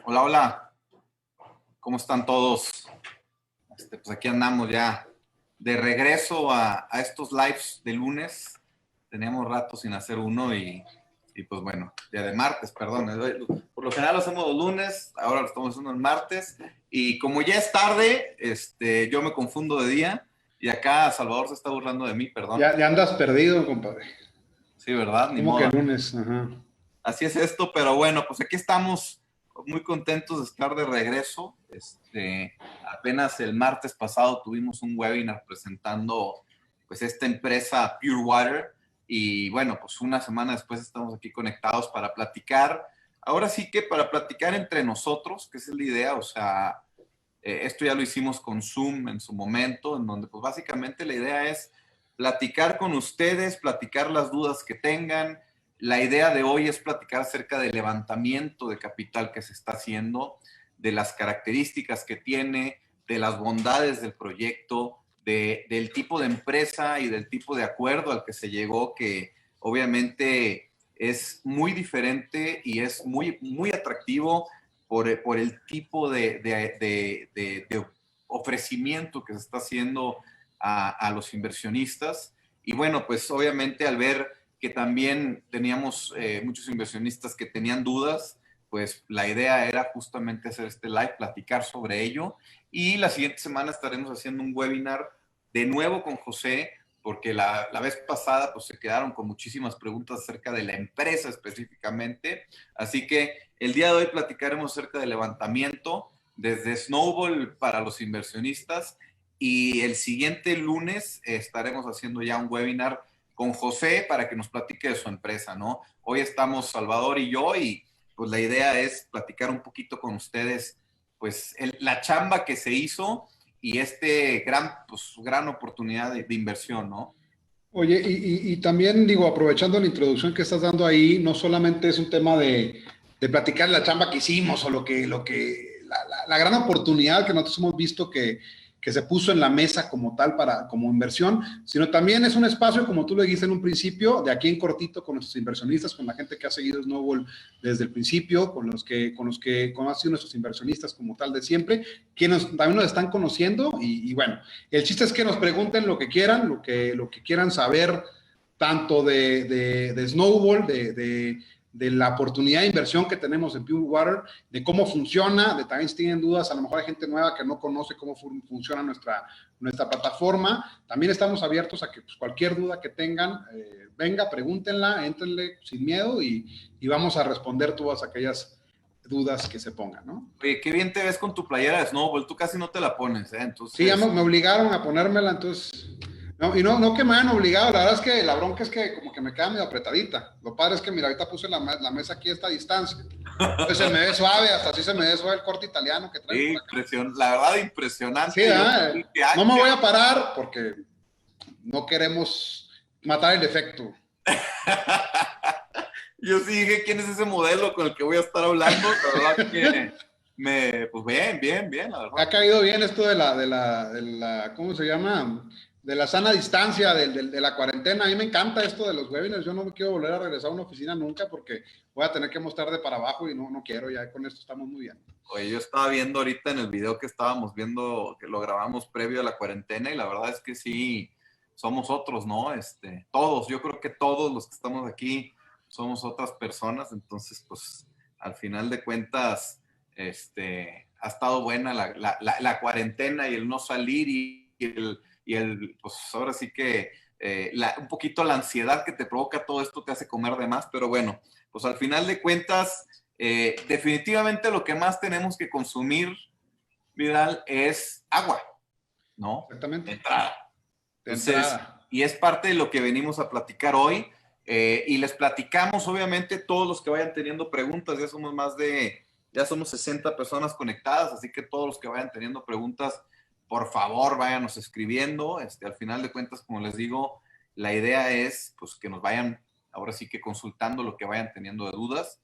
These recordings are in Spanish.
Hola, hola. ¿Cómo están todos? Pues aquí andamos ya de regreso a estos lives de lunes. Teníamos rato sin hacer uno y pues bueno, ya de martes, perdón. Por lo general lo hacemos los lunes, ahora lo estamos haciendo el martes. Y como ya es tarde, yo me confundo de día y acá Salvador se está burlando de mí, perdón. Ya andas perdido, compadre. Sí, ¿verdad? Ni ¿Cómo que modo. lunes? Ajá. Así es esto, pero bueno, pues aquí estamos muy contentos de estar de regreso. Apenas el martes pasado tuvimos un webinar presentando pues esta empresa Pure Water y bueno, pues una semana después estamos aquí conectados para platicar. Ahora sí que para platicar entre nosotros, que esa es la idea, o sea, esto ya lo hicimos con Zoom en su momento, en donde pues básicamente la idea es platicar con ustedes, platicar las dudas que tengan. La idea de hoy es platicar acerca del levantamiento de capital que se está haciendo, de las características que tiene, de las bondades del proyecto, del tipo de empresa y del tipo de acuerdo al que se llegó, que obviamente es muy diferente y es muy, muy atractivo por el tipo de ofrecimiento que se está haciendo a los inversionistas. Y bueno, pues obviamente al ver que también teníamos muchos inversionistas que tenían dudas, pues la idea era justamente hacer este live, platicar sobre ello. Y la siguiente semana estaremos haciendo un webinar de nuevo con José, porque la vez pasada pues se quedaron con muchísimas preguntas acerca de la empresa específicamente. Así que el día de hoy platicaremos acerca del levantamiento desde Snowball para los inversionistas y el siguiente lunes estaremos haciendo ya un webinar con José para que nos platique de su empresa, ¿no? Hoy estamos Salvador y yo y pues la idea es platicar un poquito con ustedes pues la chamba que se hizo y gran oportunidad de inversión, ¿no? Oye, y también digo, aprovechando la introducción que estás dando ahí, no solamente es un tema de platicar la chamba que hicimos o la gran oportunidad que nosotros hemos visto que se puso en la mesa como tal como inversión, sino también es un espacio, como tú lo dijiste en un principio, de aquí en cortito con nuestros inversionistas, con la gente que ha seguido Snowball desde el principio, con los que han sido nuestros inversionistas como tal de siempre, quienes también nos están conociendo y bueno, el chiste es que nos pregunten lo que quieran, lo que quieran saber, tanto de Snowball, de la oportunidad de inversión que tenemos en Pure Water, de cómo funciona, de también si tienen dudas, a lo mejor hay gente nueva que no conoce cómo funciona nuestra plataforma. También estamos abiertos a que pues, cualquier duda que tengan, venga, pregúntenla, éntrenle sin miedo y vamos a responder todas aquellas dudas que se pongan, ¿no? Oye, qué bien te ves con tu playera de Snowball, tú casi no te la pones, ¿eh? Sí, ya Entonces, me obligaron a ponérmela, entonces. No, y no que me hayan obligado, la verdad es que la bronca es que como que me queda medio apretadita. Lo padre es que, mira, ahorita puse la mesa aquí a esta distancia. Entonces se me ve suave, hasta así se me ve suave el corte italiano que traigo por acá. la verdad Sí, impresionante. Yo dije, ah, no me qué voy a parar porque no queremos matar el defecto. Yo sí dije, ¿quién es ese modelo con el que voy a estar hablando? La verdad que pues bien, bien, bien, la Me verdad. ha caído bien esto ¿cómo se llama? De la sana distancia, de la cuarentena. A mí me encanta esto de los webinars. Yo no me quiero volver a regresar a una oficina nunca porque voy a tener que mostrar de para abajo y no quiero. Ya con esto estamos muy bien. Oye, yo estaba viendo ahorita en el video que estábamos viendo, que lo grabamos previo a la cuarentena, y la verdad es que sí, somos otros, ¿no? Todos, yo creo que todos los que estamos aquí somos otras personas, entonces, pues, al final de cuentas, ha estado buena la cuarentena y el no salir pues, ahora sí que un poquito la ansiedad que te provoca todo esto te hace comer de más, pero bueno, pues al final de cuentas definitivamente lo que más tenemos que consumir, Vidal, es agua, ¿no? Exactamente. De entrada. De Entonces, entrada. y es parte de lo que venimos a platicar hoy. Y les platicamos, obviamente, todos los que vayan teniendo preguntas, ya somos 60 personas conectadas, así que todos los que vayan teniendo preguntas, por favor, váyanos escribiendo. Al final de cuentas, como les digo, la idea es pues que nos vayan, ahora sí que consultando lo que vayan teniendo de dudas.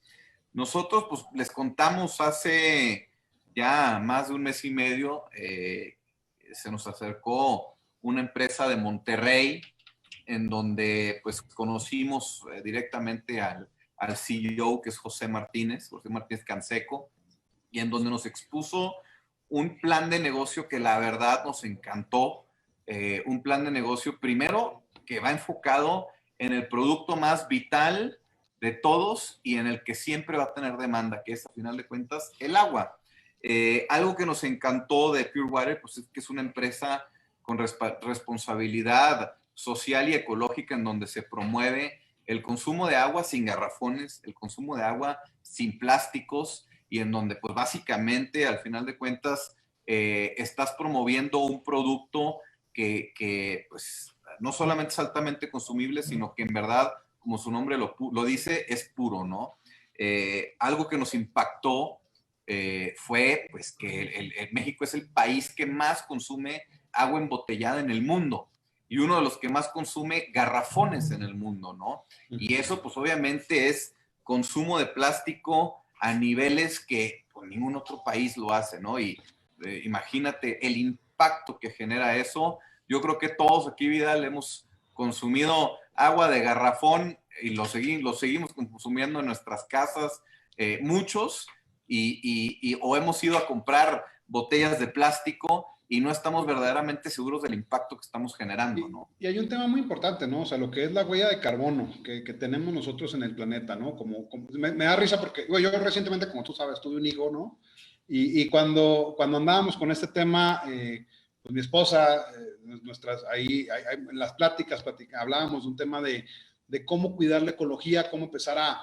Nosotros, pues, les contamos hace ya más de un mes y medio, se nos acercó una empresa de Monterrey, en donde, pues, conocimos directamente al CEO, que es José Martínez Canseco. y en donde nos expuso un plan de negocio que la verdad nos encantó. Un plan de negocio primero que va enfocado en el producto más vital de todos y en el que siempre va a tener demanda, que es a final de cuentas el agua. Algo que nos encantó de Pure Water, pues es que es una empresa con responsabilidad social y ecológica en donde se promueve el consumo de agua sin garrafones, el consumo de agua sin plásticos y en donde pues básicamente al final de cuentas estás promoviendo un producto que pues no solamente es altamente consumible, sino que en verdad, como su nombre lo dice, es puro, ¿no? Algo que nos impactó fue pues que México es el país que más consume agua embotellada en el mundo y uno de los que más consume garrafones en el mundo, ¿no? Y eso pues obviamente es consumo de plástico a niveles que pues, ningún otro país lo hace, ¿no? Y imagínate el impacto que genera eso. Yo creo que todos aquí, Vidal, hemos consumido agua de garrafón y lo seguimos consumiendo en nuestras casas, muchos, o hemos ido a comprar botellas de plástico y no estamos verdaderamente seguros del impacto que estamos generando, ¿no? Y hay un tema muy importante, ¿no? O sea, lo que es la huella de carbono que tenemos nosotros en el planeta, ¿no? Me da risa porque, bueno, yo recientemente, como tú sabes, tuve un hijo, ¿no? Y cuando andábamos con este tema, pues mi esposa, en las pláticas, hablábamos de un tema de cómo cuidar la ecología, cómo empezar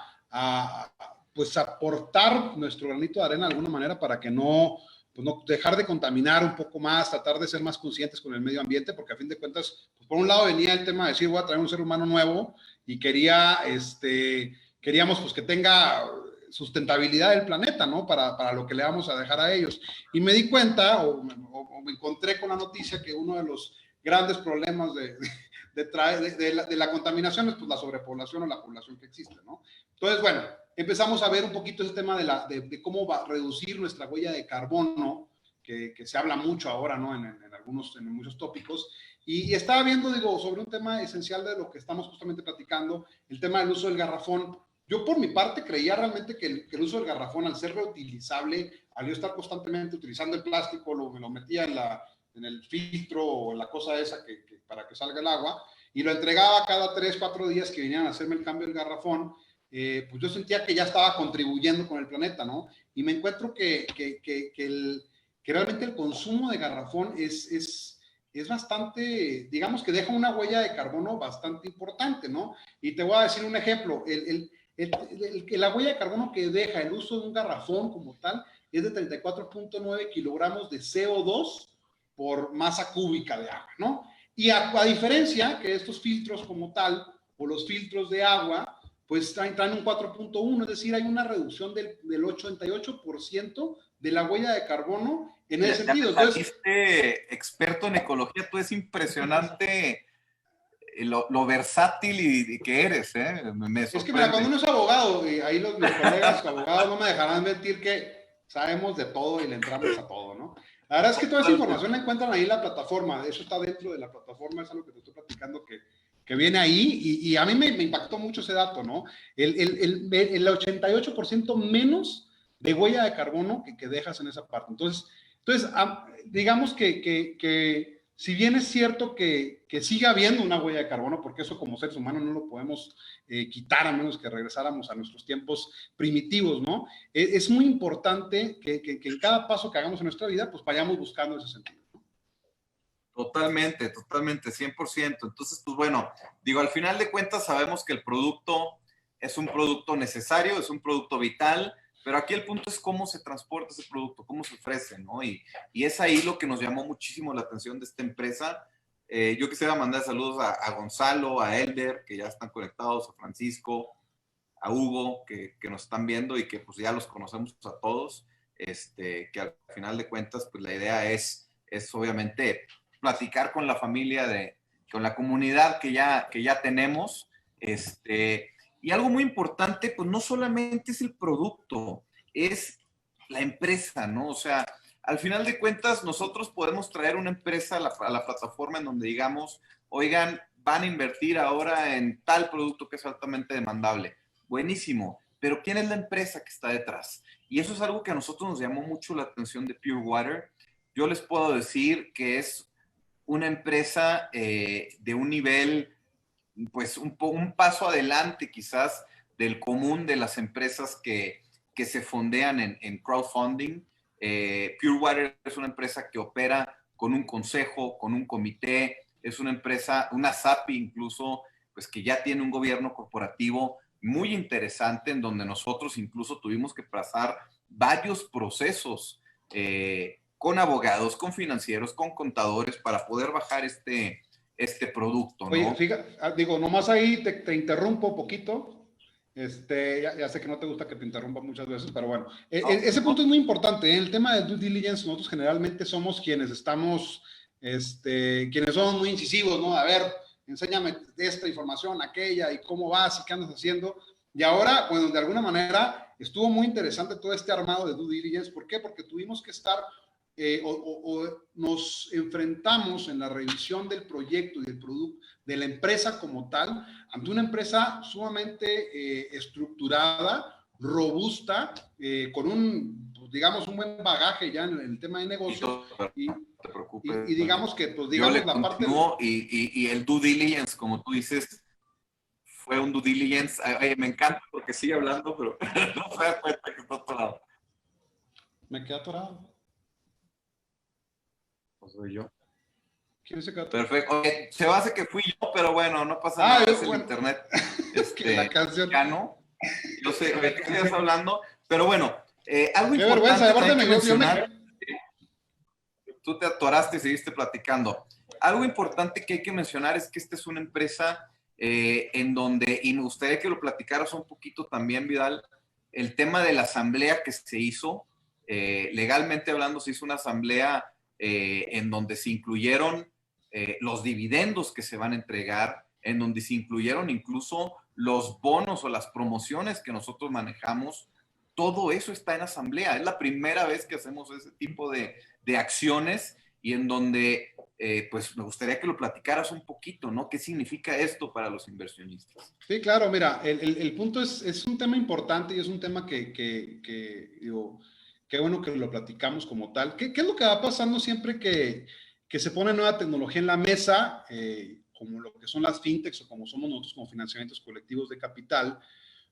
pues aportar nuestro granito de arena de alguna manera para que pues no dejar de contaminar un poco más, tratar de ser más conscientes con el medio ambiente, porque a fin de cuentas, pues por un lado venía el tema de decir, voy a traer un ser humano nuevo y queríamos pues que tenga sustentabilidad del planeta, ¿no? Para lo que le vamos a dejar a ellos. Y me di cuenta o me encontré con la noticia que uno de los grandes problemas de la contaminación es pues la sobrepoblación o la población que existe, ¿no? Entonces, bueno, empezamos a ver un poquito ese tema de cómo va a reducir nuestra huella de carbono, que se habla mucho ahora, ¿no? En muchos tópicos. Y estaba viendo, digo, sobre un tema esencial de lo que estamos justamente platicando, el tema del uso del garrafón. Yo por mi parte creía realmente que el uso del garrafón, al ser reutilizable, al yo estar constantemente utilizando el plástico, me lo metía en el filtro o en la cosa esa para que salga el agua, y lo entregaba cada 3, 4 días que venían a hacerme el cambio del garrafón, pues yo sentía que ya estaba contribuyendo con el planeta, ¿no? Y me encuentro que realmente el consumo de garrafón es bastante, digamos que deja una huella de carbono bastante importante, ¿no? Y te voy a decir un ejemplo, la huella de carbono que deja el uso de un garrafón como tal es de 34.9 kilogramos de CO2 por masa cúbica de agua, ¿no? Y a diferencia que estos filtros como tal, o los filtros de agua, pues traen un 4.1, es decir, hay una reducción del 88% de la huella de carbono en ese sentido. Entonces, experto en ecología, tú es impresionante lo versátil y que eres, ¿eh? Es que mira, cuando uno es abogado, ahí mis colegas abogados no me dejarán mentir que sabemos de todo y le entramos a todo, ¿no? La verdad es que toda esa información la encuentran ahí en la plataforma, eso está dentro de la plataforma, es algo que te estoy platicando que viene ahí, y a mí me impactó mucho ese dato, ¿no? El 88% menos de huella de carbono que dejas en esa parte. Entonces digamos que si bien es cierto que siga habiendo una huella de carbono, porque eso como seres humanos no lo podemos quitar a menos que regresáramos a nuestros tiempos primitivos, ¿no? Es muy importante que en cada paso que hagamos en nuestra vida, pues vayamos buscando ese sentido. Totalmente, 100%. Entonces, pues bueno, digo, al final de cuentas sabemos que el producto es un producto necesario, es un producto vital, pero aquí el punto es cómo se transporta ese producto, cómo se ofrece, ¿no? Y es ahí lo que nos llamó muchísimo la atención de esta empresa. Yo quisiera mandar saludos a Gonzalo, a Elder, que ya están conectados, a Francisco, a Hugo, que nos están viendo y que pues ya los conocemos a todos, que al final de cuentas, pues la idea es obviamente platicar con la familia, con la comunidad que ya tenemos, y algo muy importante, pues no solamente es el producto, es la empresa, ¿no? O sea, al final de cuentas, nosotros podemos traer una empresa a la plataforma en donde digamos, oigan, van a invertir ahora en tal producto que es altamente demandable. Buenísimo, pero ¿quién es la empresa que está detrás? Y eso es algo que a nosotros nos llamó mucho la atención de Pure Water. Yo les puedo decir que es una empresa de un nivel, pues un paso adelante quizás del común de las empresas que se fondean en crowdfunding. Pure Water es una empresa que opera con un consejo, con un comité, es una empresa, una SAPI incluso, pues que ya tiene un gobierno corporativo muy interesante en donde nosotros incluso tuvimos que pasar varios procesos con abogados, con financieros, con contadores para poder bajar este producto, ¿no? Oye, fíjate, digo, nomás ahí te interrumpo un poquito. Ya sé que no te gusta que te interrumpa muchas veces, pero bueno, ese punto es muy importante. El tema de due diligence, nosotros generalmente somos quienes estamos, quienes somos muy incisivos, ¿no? A ver, enséñame esta información, aquella, y cómo vas, y qué andas haciendo. Y ahora, bueno, de alguna manera estuvo muy interesante todo este armado de due diligence. ¿Por qué? Porque tuvimos que estar nos enfrentamos en la revisión del proyecto y del producto de la empresa como tal, ante una empresa sumamente estructurada, robusta, con un, pues, digamos, un buen bagaje ya en el tema de negocios. No te preocupes. Y digamos que, pues, digamos, la parte... y el due diligence, como tú dices, fue un due diligence. Ay, me encanta porque sigue hablando, pero no se da cuenta que está atorado. Me quedé atorado. Pues soy yo. ¿Quién se quedó? Perfecto. Oye, se hace que fui yo, pero bueno, no pasa nada. Es el internet. La canción. Ya no. Yo sé de qué estás hablando, pero bueno, algo qué importante vergüenza, que mencionar. Tú te atoraste y seguiste platicando. Algo importante que hay que mencionar es que esta es una empresa en donde, y me gustaría que lo platicaras un poquito también, Vidal, el tema de la asamblea que se hizo, legalmente hablando, se hizo una asamblea en donde se incluyeron los dividendos que se van a entregar, en donde se incluyeron incluso los bonos o las promociones que nosotros manejamos. Todo eso está en asamblea. Es la primera vez que hacemos ese tipo de acciones y en donde pues me gustaría que lo platicaras un poquito, ¿no? ¿Qué significa esto para los inversionistas? Sí, claro, mira, el punto es un tema importante y es un tema que digo, qué bueno que lo platicamos como tal. ¿Qué es lo que va pasando siempre que se pone nueva tecnología en la mesa, como lo que son las fintechs o como somos nosotros como financiamientos colectivos de capital?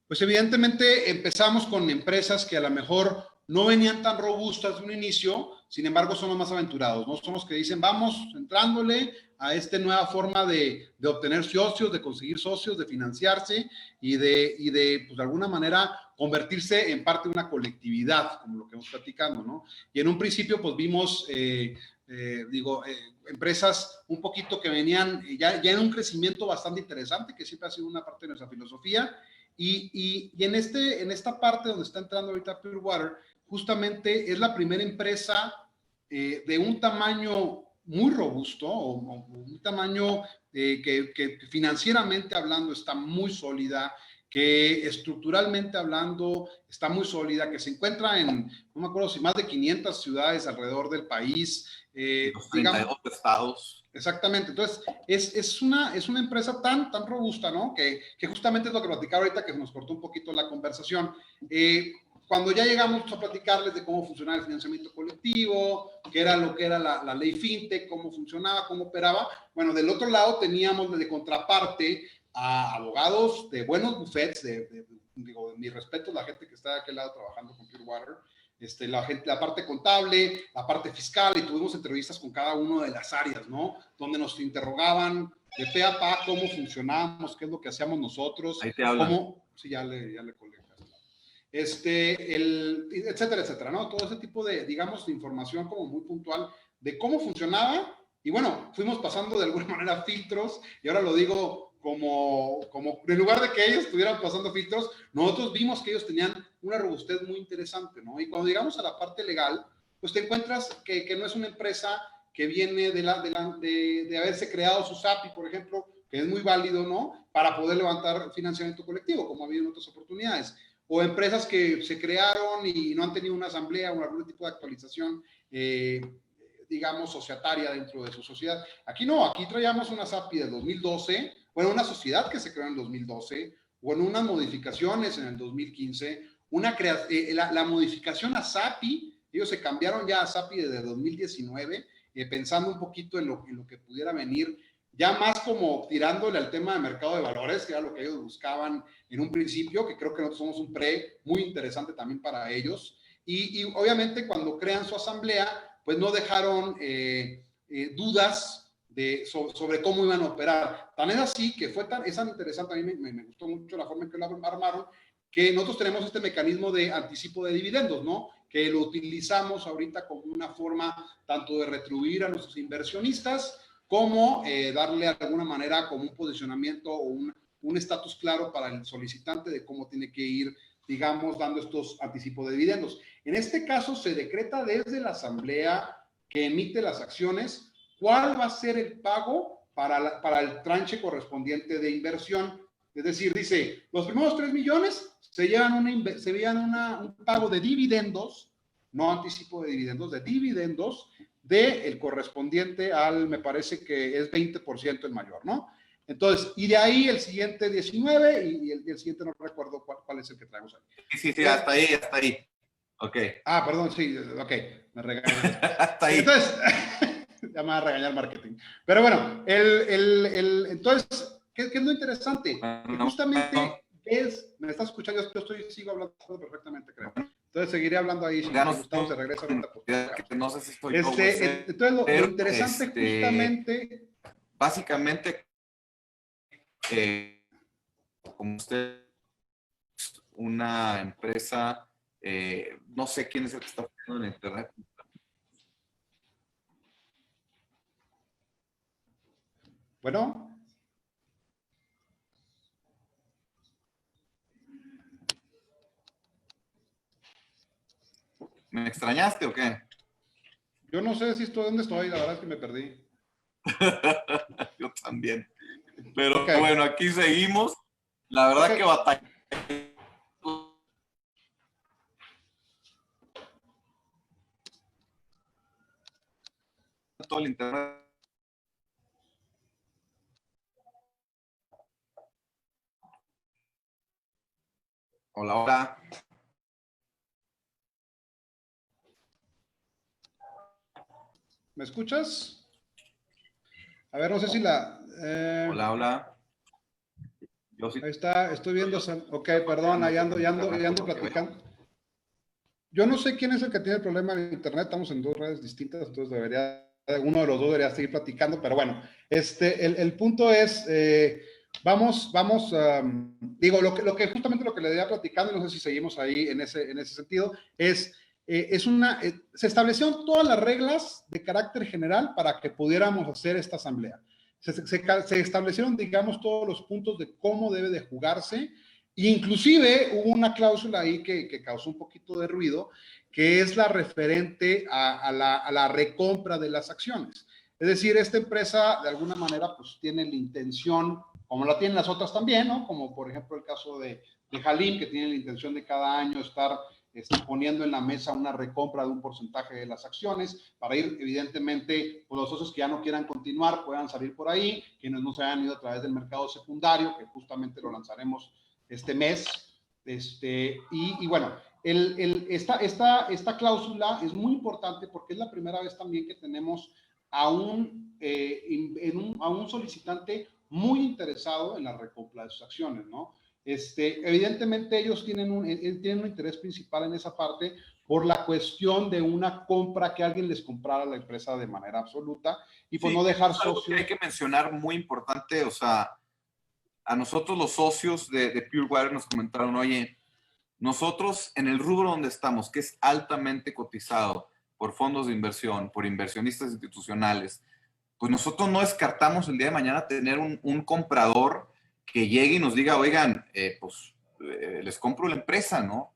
Pues evidentemente empezamos con empresas que a lo mejor no venían tan robustas de un inicio, sin embargo son los más aventurados, ¿no? Son los que dicen, vamos entrándole a esta nueva forma de obtener socios, de conseguir socios, de financiarse y pues de alguna manera convertirse en parte de una colectividad, como lo que hemos platicando, ¿no? Y en un principio pues vimos, empresas un poquito que venían ya en un crecimiento bastante interesante, que siempre ha sido una parte de nuestra filosofía. Y en esta parte donde está entrando ahorita Pure Water, justamente es la primera empresa de un tamaño muy robusto o un tamaño que financieramente hablando está muy sólida, que estructuralmente hablando está muy sólida, que se encuentra en, no me acuerdo si más de 500 ciudades alrededor del país. Los 32 estados. Exactamente. Entonces, es una empresa tan robusta, ¿no? Que justamente es lo que platicaba ahorita, que nos cortó un poquito la conversación. Cuando ya llegamos a platicarles de cómo funcionaba el financiamiento colectivo, qué era lo que era la ley FinTech, cómo funcionaba, cómo operaba, bueno, del otro lado teníamos de contraparte a abogados de buenos bufetes, digo, mi respeto a la gente que está de aquel lado trabajando con Pure Water, la parte contable, la parte fiscal, y tuvimos entrevistas con cada una de las áreas, ¿no? Donde nos interrogaban de pe a pa cómo funcionábamos, qué es lo que hacíamos nosotros, ahí te hablan. cómo, sí, ya le colgué, etcétera, etcétera, ¿no? Todo ese tipo de, digamos, de información como muy puntual de cómo funcionaba, y bueno, fuimos pasando de alguna manera filtros, y ahora lo digo como en lugar de que ellos estuvieran pasando filtros, nosotros vimos que ellos tenían una robustez muy interesante, ¿no? Y cuando llegamos a la parte legal, pues te encuentras que no es una empresa que viene de haberse creado su SAPI, por ejemplo, que es muy válido, ¿no? Para poder levantar financiamiento colectivo, como ha habido en otras oportunidades. O empresas que se crearon y no han tenido una asamblea o algún tipo de actualización, digamos, societaria dentro de su sociedad. Aquí no, aquí traíamos una SAPI del 2012, bueno, una sociedad que se creó en el 2012, o en unas modificaciones en el 2015, la modificación a SAPI. Ellos se cambiaron ya a SAPI desde 2019, pensando un poquito en lo que pudiera venir, ya más como tirándole al tema de mercado de valores, que era lo que ellos buscaban en un principio, que creo que nosotros somos un pre muy interesante también para ellos. Y obviamente cuando crean su asamblea, pues no dejaron dudas sobre cómo iban a operar. Tan es así que es tan interesante, a mí me gustó mucho la forma en que lo armaron, que nosotros tenemos este mecanismo de anticipo de dividendos, ¿no? Que lo utilizamos ahorita como una forma tanto de retribuir a nuestros inversionistas como darle de alguna manera como un posicionamiento o un estatus claro para el solicitante de cómo tiene que ir, digamos, dando estos anticipos de dividendos. En este caso se decreta desde la asamblea que emite las acciones cuál va a ser el pago para el tranche correspondiente de inversión. Es decir, dice, los primeros 3 millones se llevan un pago de dividendos, no anticipo de dividendos, de dividendos del correspondiente al, me parece que es 20% el mayor, ¿no? Entonces, y de ahí el siguiente 19 y el siguiente no recuerdo cuál es el que traemos ahí. Sí, hasta ahí, hasta ahí. Ok. Ah, perdón, sí, ok, me regañé. Hasta ahí. Entonces, ya me va a regañar marketing. Pero bueno, entonces, ¿qué es lo interesante? Que justamente me estás escuchando, sigo hablando perfectamente, creo. Entonces seguiré hablando ahí, si Gustavo se regresa ahorita. Pues, no sé si estoy entonces, lo interesante justamente... Básicamente, como usted es una empresa, no sé quién es el que está poniendo en internet. Bueno. ¿Me extrañaste o qué? Yo no sé si dónde estoy, la verdad es que me perdí. Yo también. Pero bueno, aquí seguimos. La verdad que batalla. Todo el internet. Hola, hola. ¿Me escuchas? A ver, no sé si la... Hola, hola. Yo sí. Ahí está, estoy viendo... Ok, perdón, ahí ando platicando. Yo no sé quién es el que tiene el problema en internet, estamos en 2 redes distintas, entonces uno de los dos debería seguir platicando, pero bueno, el punto es, digo, justamente lo que le diría platicando, y no sé si seguimos ahí en ese sentido, se establecieron todas las reglas de carácter general para que pudiéramos hacer esta asamblea. Se establecieron, digamos, todos los puntos de cómo debe de jugarse. Inclusive hubo una cláusula ahí que causó un poquito de ruido, que es la referente a la recompra de las acciones. Es decir, esta empresa de alguna manera pues tiene la intención, como la tienen las otras también, ¿no? Como por ejemplo el caso de Halim, que tiene la intención de cada año estar poniendo en la mesa una recompra de un porcentaje de las acciones para ir, evidentemente, pues los socios que ya no quieran continuar puedan salir por ahí, quienes no se hayan ido a través del mercado secundario, que justamente lo lanzaremos este mes. Y bueno, esta cláusula es muy importante porque es la primera vez también que tenemos a un solicitante muy interesado en la recompra de sus acciones, ¿no? Evidentemente ellos tienen un interés principal en esa parte por la cuestión de una compra que alguien les comprara a la empresa de manera absoluta y por no dejar socios. Que hay que mencionar muy importante, o sea, a nosotros los socios de Purewire nos comentaron, oye, nosotros en el rubro donde estamos, que es altamente cotizado por fondos de inversión, por inversionistas institucionales, pues nosotros no descartamos el día de mañana tener un comprador que llegue y nos diga, oigan, les compro la empresa, ¿no?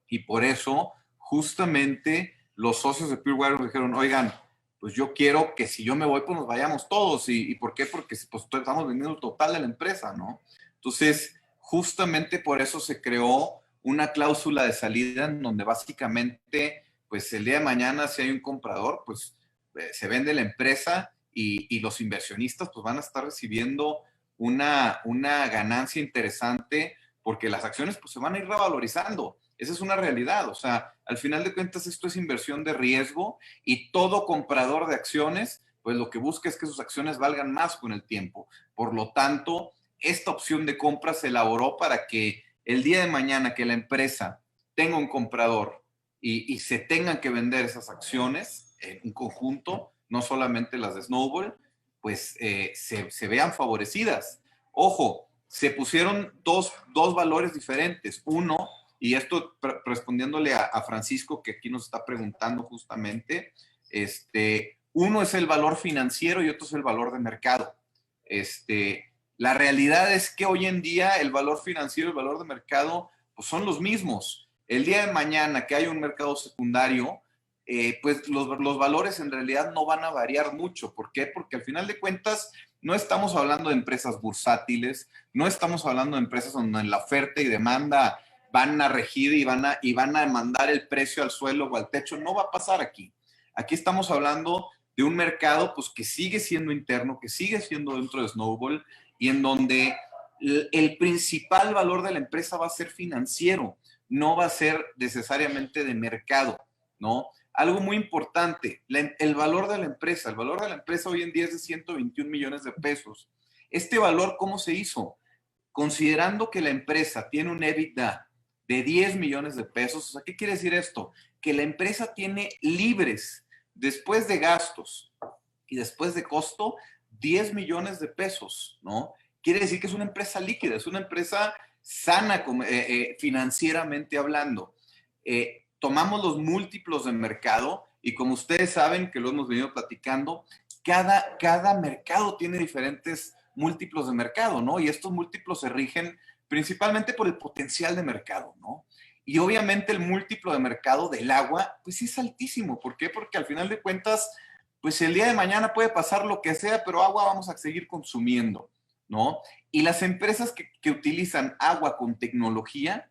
Y por eso, justamente, los socios de Purewire nos dijeron, oigan, pues yo quiero que si yo me voy, pues nos vayamos todos. ¿Y por qué? Porque pues, estamos vendiendo el total de la empresa, ¿no? Entonces, justamente por eso se creó una cláusula de salida en donde básicamente, pues el día de mañana, si hay un comprador, pues se vende la empresa y los inversionistas pues van a estar recibiendo una ganancia interesante porque las acciones pues se van a ir revalorizando. Esa es una realidad. O sea, al final de cuentas esto es inversión de riesgo y todo comprador de acciones, pues lo que busca es que sus acciones valgan más con el tiempo. Por lo tanto, esta opción de compra se elaboró para que el día de mañana que la empresa tenga un comprador y se tengan que vender esas acciones en conjunto, no solamente las de Snowball, pues se vean favorecidas. Ojo, se pusieron dos valores diferentes. Uno, y esto respondiéndole a Francisco, que aquí nos está preguntando justamente, uno es el valor financiero y otro es el valor de mercado. La realidad es que hoy en día el valor financiero y el valor de mercado pues son los mismos. El día de mañana que haya un mercado secundario, pues los valores en realidad no van a variar mucho. ¿Por qué? Porque al final de cuentas no estamos hablando de empresas bursátiles, no estamos hablando de empresas donde en la oferta y demanda van a regir y van a mandar el precio al suelo o al techo. No va a pasar aquí. Aquí estamos hablando de un mercado pues, que sigue siendo interno, que sigue siendo dentro de Snowball y en donde el principal valor de la empresa va a ser financiero, no va a ser necesariamente de mercado, ¿no? Algo muy importante, el valor de la empresa. El valor de la empresa hoy en día es de 121 millones de pesos. Este valor, ¿cómo se hizo? Considerando que la empresa tiene un EBITDA de 10 millones de pesos. O sea, ¿qué quiere decir esto? Que la empresa tiene libres, después de gastos y después de costo, 10 millones de pesos, ¿no? Quiere decir que es una empresa líquida, es una empresa sana financieramente hablando. Tomamos los múltiplos de mercado y como ustedes saben, que lo hemos venido platicando, cada mercado tiene diferentes múltiplos de mercado, ¿no? Y estos múltiplos se rigen principalmente por el potencial de mercado, ¿no? Y obviamente el múltiplo de mercado del agua, pues es altísimo. ¿Por qué? Porque al final de cuentas, pues el día de mañana puede pasar lo que sea, pero agua vamos a seguir consumiendo, ¿no? Y las empresas que utilizan agua con tecnología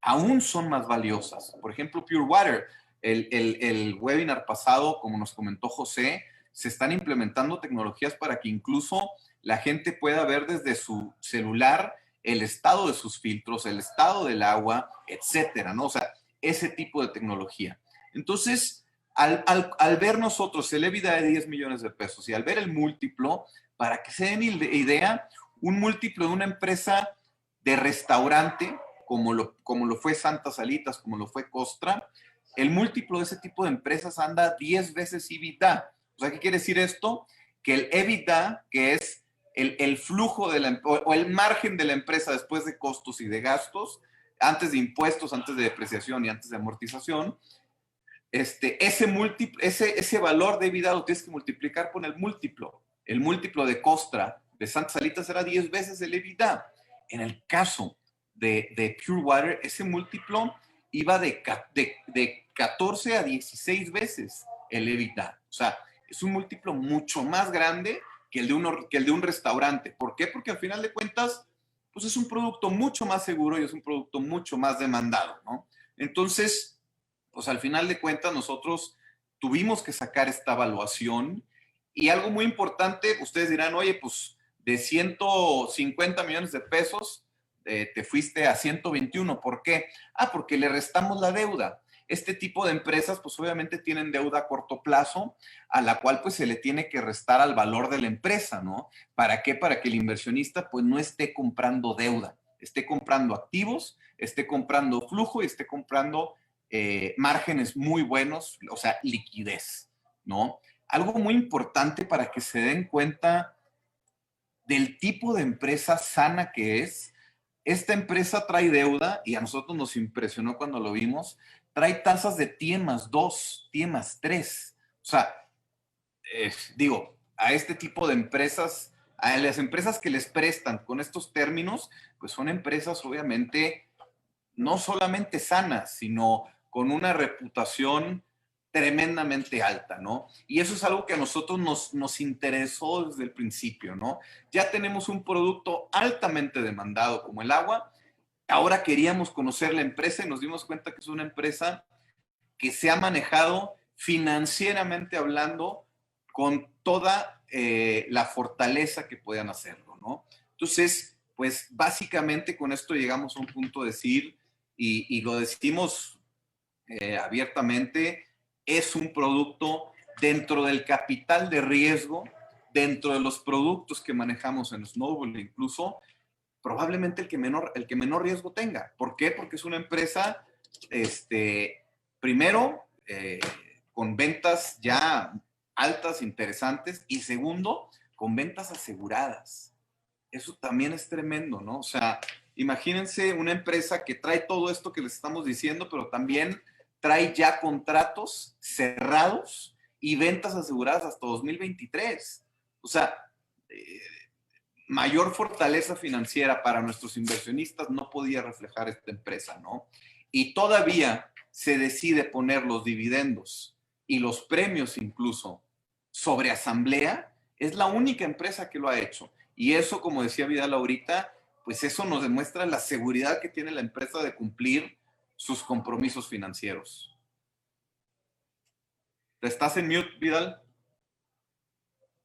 aún son más valiosas. Por ejemplo, Pure Water, el webinar pasado, como nos comentó José, se están implementando tecnologías para que incluso la gente pueda ver desde su celular el estado de sus filtros, el estado del agua, etcétera, ¿no? O sea, ese tipo de tecnología. Entonces, al ver nosotros el EBITDA de 10 millones de pesos y al ver el múltiplo, para que se den idea, un múltiplo de una empresa de restaurante, como lo fue Santas Salitas, como lo fue Costra, el múltiplo de ese tipo de empresas anda 10 veces EBITDA. O sea, ¿qué quiere decir esto? Que el EBITDA, que es el flujo de o el margen de la empresa después de costos y de gastos, antes de impuestos, antes de depreciación y antes de amortización, ese valor de EBITDA lo tienes que multiplicar por el múltiplo. El múltiplo de Costra, de Santa Salitas, era 10 veces el EBITDA. En el caso de Pure Water, ese múltiplo iba de 14 a 16 veces el EBITDA. O sea, es un múltiplo mucho más grande que el de un restaurante. ¿Por qué? Porque al final de cuentas, pues es un producto mucho más seguro y es un producto mucho más demandado, ¿no? Entonces, pues al final de cuentas nosotros tuvimos que sacar esta evaluación y algo muy importante, ustedes dirán, oye, pues de 150 millones de pesos te fuiste a 121, ¿por qué? Ah, porque le restamos la deuda. Este tipo de empresas, pues obviamente tienen deuda a corto plazo, a la cual pues se le tiene que restar al valor de la empresa, ¿no? ¿Para qué? Para que el inversionista pues no esté comprando deuda, esté comprando activos, esté comprando flujo y esté comprando márgenes muy buenos, o sea, liquidez, ¿no? Algo muy importante para que se den cuenta del tipo de empresa sana que es. Esta empresa trae deuda y a nosotros nos impresionó cuando lo vimos. Trae tasas de TIE+2, TIE+3. O sea, digo, a este tipo de empresas, a las empresas que les prestan con estos términos, pues son empresas obviamente no solamente sanas, sino con una reputación tremendamente alta, ¿no? Y eso es algo que a nosotros nos interesó desde el principio, ¿no? Ya tenemos un producto altamente demandado como el agua, ahora queríamos conocer la empresa y nos dimos cuenta que es una empresa que se ha manejado financieramente hablando con toda la fortaleza que puedan hacerlo, ¿no? Entonces, pues básicamente con esto llegamos a un punto de decir, y lo decimos abiertamente, es un producto dentro del capital de riesgo, dentro de los productos que manejamos en Snowball, incluso probablemente el que menor riesgo tenga. ¿Por qué? Porque es una empresa, primero, con ventas ya altas, interesantes, y segundo, con ventas aseguradas. Eso también es tremendo, ¿no? O sea, imagínense una empresa que trae todo esto que les estamos diciendo, pero también trae ya contratos cerrados y ventas aseguradas hasta 2023. O sea, mayor fortaleza financiera para nuestros inversionistas no podía reflejar esta empresa, ¿no? Y todavía se decide poner los dividendos y los premios incluso sobre asamblea. Es la única empresa que lo ha hecho. Y eso, como decía Vidal ahorita, pues eso nos demuestra la seguridad que tiene la empresa de cumplir sus compromisos financieros. ¿Estás en mute, Vidal?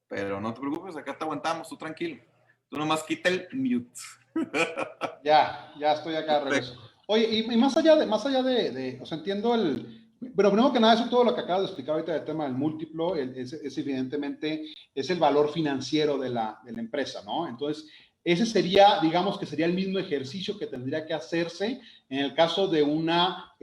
Pero no te preocupes, acá te aguantamos, tú tranquilo. Tú nomás quita el mute. Ya estoy acá de regreso. Oye, y más allá de, o sea, entiendo pero primero que nada, eso todo lo que acabas de explicar ahorita del tema del múltiplo, es evidentemente, es el valor financiero de la empresa, ¿no? Entonces, ese sería, digamos que sería el mismo ejercicio que tendría que hacerse en el caso de una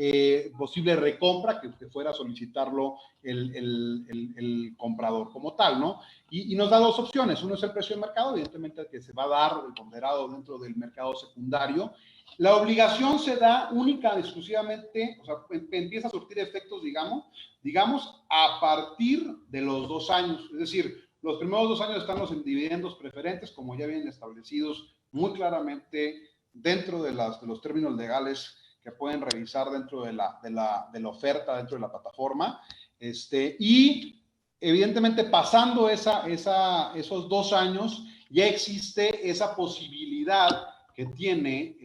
posible recompra que fuera a solicitarlo el comprador como tal, ¿no? Y nos da dos opciones. Uno es el precio de mercado, evidentemente el que se va a dar el ponderado dentro del mercado secundario. La obligación se da única, exclusivamente, o sea, empieza a surtir efectos, digamos, a partir de los 2 años. Es decir, los primeros 2 años están los dividendos preferentes, como ya vienen establecidos muy claramente dentro de los términos legales que pueden revisar dentro de la oferta, dentro de la plataforma. Y evidentemente, pasando esos 2 años, ya existe esa posibilidad que tiene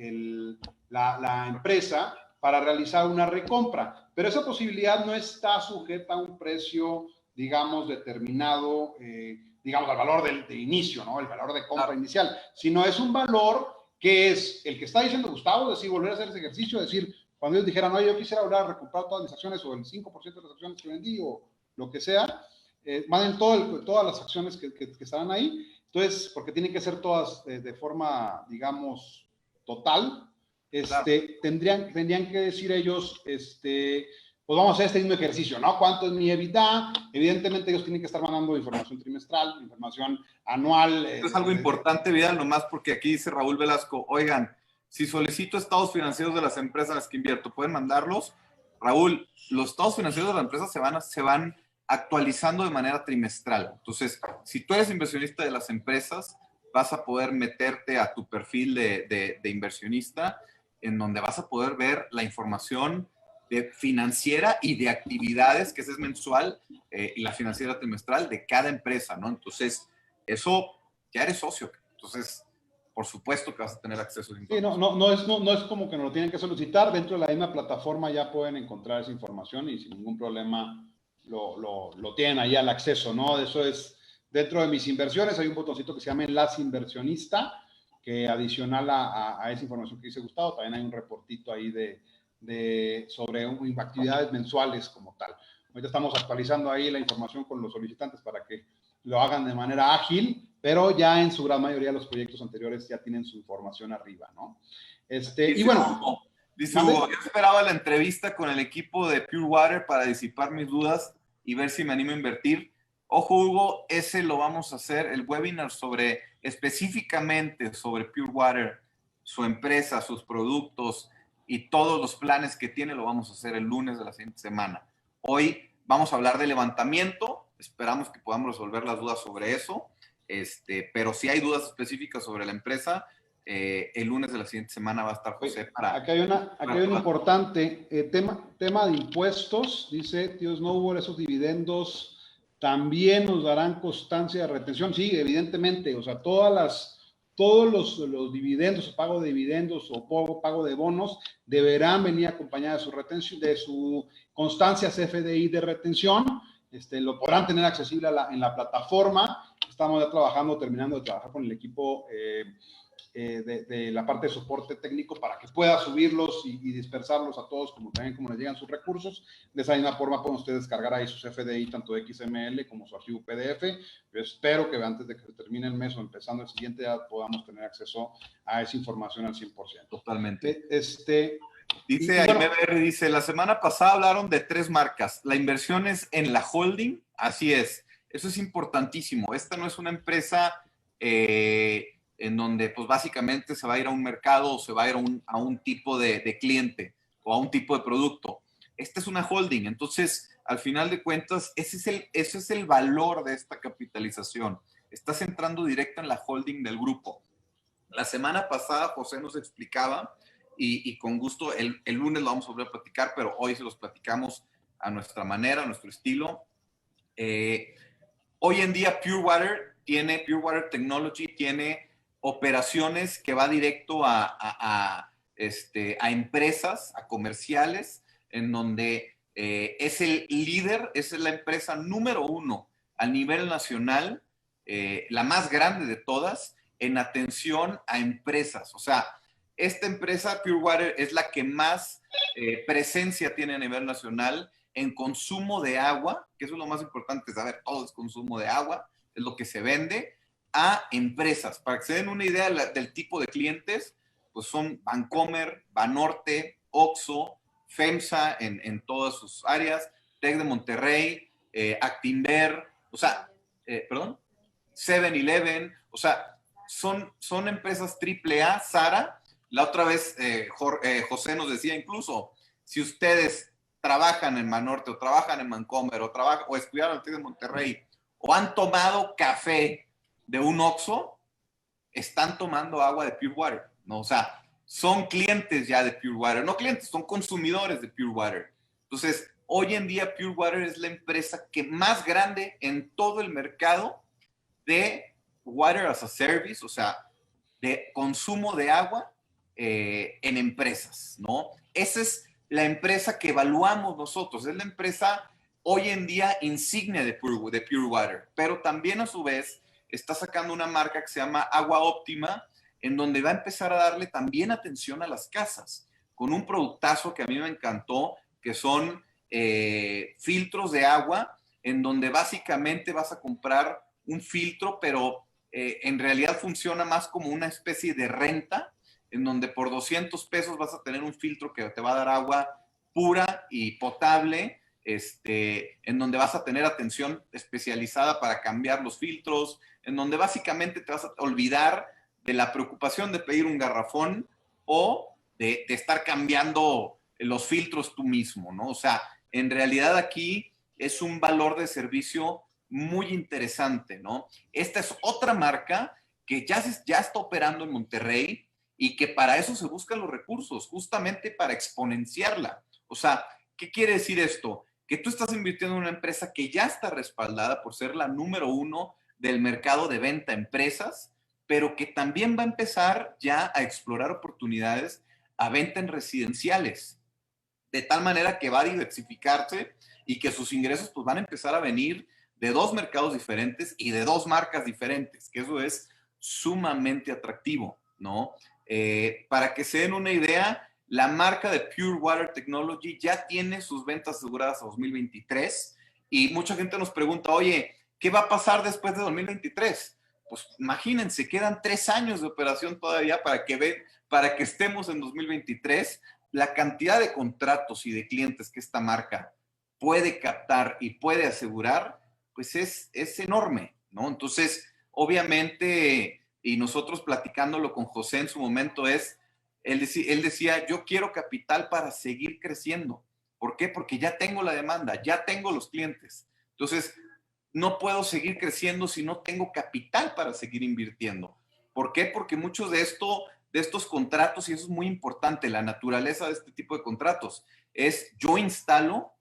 la empresa para realizar una recompra. Pero esa posibilidad no está sujeta a un precio, digamos, determinado, digamos, al valor de inicio, ¿no? El valor de compra inicial, sino es un valor que es el que está diciendo Gustavo, es decir, volver a hacer ese ejercicio, es decir, cuando ellos dijeran, no, yo quisiera volver a recomprar todas mis acciones o el 5% de las acciones que vendí o lo que sea, manden todas las acciones que estarán ahí. Entonces, porque tienen que ser todas de forma, digamos, total, Claro. tendrían que decir ellos, pues vamos a hacer este mismo ejercicio, ¿no? ¿Cuánto es mi EBITDA? Evidentemente ellos tienen que estar mandando información trimestral, información anual. Esto es algo importante, Vidal, nomás porque aquí dice Raúl Velasco, oigan, si solicito estados financieros de las empresas en las que invierto, ¿pueden mandarlos? Raúl, los estados financieros de las empresas se van actualizando de manera trimestral. Entonces, si tú eres inversionista de las empresas, vas a poder meterte a tu perfil de inversionista, en donde vas a poder ver la información financiera y de actividades, que esa es mensual, y la financiera trimestral de cada empresa, ¿no? Entonces, eso ya eres socio. Entonces, por supuesto que vas a tener acceso a información. Sí, no es como que nos lo tienen que solicitar. Dentro de la misma plataforma ya pueden encontrar esa información y sin ningún problema lo tienen ahí al acceso, ¿no? Eso es, dentro de mis inversiones hay un botoncito que se llama Enlace Inversionista, que adicional a esa información que dice Gustavo, también hay un reportito ahí sobre actividades mensuales como tal. Ahorita estamos actualizando ahí la información con los solicitantes para que lo hagan de manera ágil, pero ya en su gran mayoría los proyectos anteriores ya tienen su información arriba, ¿no? Y bueno. Dice Hugo, yo esperaba la entrevista con el equipo de Pure Water para disipar mis dudas y ver si me animo a invertir. Ojo, Hugo, ese lo vamos a hacer, el webinar específicamente sobre Pure Water, su empresa, sus productos y todos los planes que tiene, lo vamos a hacer el lunes de la siguiente semana. Hoy vamos a hablar de levantamiento, esperamos que podamos resolver las dudas sobre eso, pero si hay dudas específicas sobre la empresa, el lunes de la siguiente semana va a estar José para... Aquí hay un importante tema de impuestos, dice tío Snowball, esos dividendos también nos darán constancia de retención. Sí, evidentemente, o sea, todos los dividendos, o pago de dividendos o pago de bonos deberán venir acompañados de su retención, de su constancia CFDI de retención. Lo podrán tener accesible en la plataforma. estamos ya trabajando, terminando de trabajar con el equipo de la parte de soporte técnico para que pueda subirlos y dispersarlos a todos, como también como les llegan sus recursos. De esa misma forma pueden ustedes descargar ahí sus FDI, tanto XML como su archivo PDF. Yo espero que antes de que termine el mes o empezando el siguiente ya podamos tener acceso a esa información al 100%. Totalmente. Dice Jaime Berry, dice, la semana pasada hablaron de 3 marcas. La inversión es en la holding. Así es. Eso es importantísimo. Esta no es una empresa en donde pues básicamente se va a ir a un mercado o se va a ir a un tipo de cliente o a un tipo de producto. Esta es una holding. Entonces, al final de cuentas, ese es el valor de esta capitalización. Estás entrando directo en la holding del grupo. La semana pasada José nos explicaba y con gusto el lunes lo vamos a volver a platicar, pero hoy se los platicamos a nuestra manera, a nuestro estilo. Hoy en día Pure Water Technology tiene operaciones que va directo a empresas, a comerciales, en donde es el líder, es la empresa número 1 a nivel nacional, la más grande de todas, en atención a empresas. O sea, esta empresa, Pure Water, es la que más presencia tiene a nivel nacional en consumo de agua, que eso es lo más importante, saber, todo es consumo de agua, es lo que se vende, a empresas. Para que se den una idea del tipo de clientes, pues son Bancomer, Banorte, Oxxo, FEMSA en todas sus áreas, TEC de Monterrey, Actinver, o sea, perdón, 7-Eleven, o sea, son empresas AAA. Sara, la otra vez José nos decía incluso, si ustedes trabajan en Banorte o trabajan en Bancomer o estudiaron en TEC de Monterrey o han tomado café de un Oxxo, están tomando agua de Pure Water, ¿no? O sea, son clientes ya de Pure Water, no clientes, son consumidores de Pure Water. Entonces, hoy en día Pure Water es la empresa que más grande en todo el mercado de Water as a Service, o sea, de consumo de agua en empresas, ¿no? Esa es la empresa que evaluamos nosotros, es la empresa hoy en día insignia de Pure Water, pero también a su vez está sacando una marca que se llama Agua Óptima, en donde va a empezar a darle también atención a las casas, con un productazo que a mí me encantó, que son filtros de agua, en donde básicamente vas a comprar un filtro, pero en realidad funciona más como una especie de renta, en donde por 200 pesos vas a tener un filtro que te va a dar agua pura y potable, en donde vas a tener atención especializada para cambiar los filtros, en donde básicamente te vas a olvidar de la preocupación de pedir un garrafón o de estar cambiando los filtros tú mismo, ¿no? O sea, en realidad aquí es un valor de servicio muy interesante, ¿no? Esta es otra marca que ya está operando en Monterrey y que para eso se buscan los recursos, justamente para exponenciarla. O sea, ¿qué quiere decir esto? Que tú estás invirtiendo en una empresa que ya está respaldada por ser la número 1 del mercado de venta a empresas, pero que también va a empezar ya a explorar oportunidades a venta en residenciales, de tal manera que va a diversificarse y que sus ingresos pues van a empezar a venir de 2 mercados diferentes y de 2 marcas diferentes, que eso es sumamente atractivo, ¿no? Para que se den una idea, la marca de Pure Water Technology ya tiene sus ventas aseguradas a 2023 y mucha gente nos pregunta, oye, ¿qué va a pasar después de 2023? Pues imagínense, quedan 3 años de operación todavía para que estemos en 2023. La cantidad de contratos y de clientes que esta marca puede captar y puede asegurar, pues es enorme, ¿no? Entonces, obviamente, y nosotros platicándolo con José en su momento, él decía, yo quiero capital para seguir creciendo. ¿Por qué? Porque ya tengo la demanda, ya tengo los clientes. Entonces, no puedo seguir creciendo si no tengo capital para seguir invirtiendo. ¿Por qué? Porque muchos de estos contratos, y eso es muy importante, la naturaleza de este tipo de contratos, es yo instalo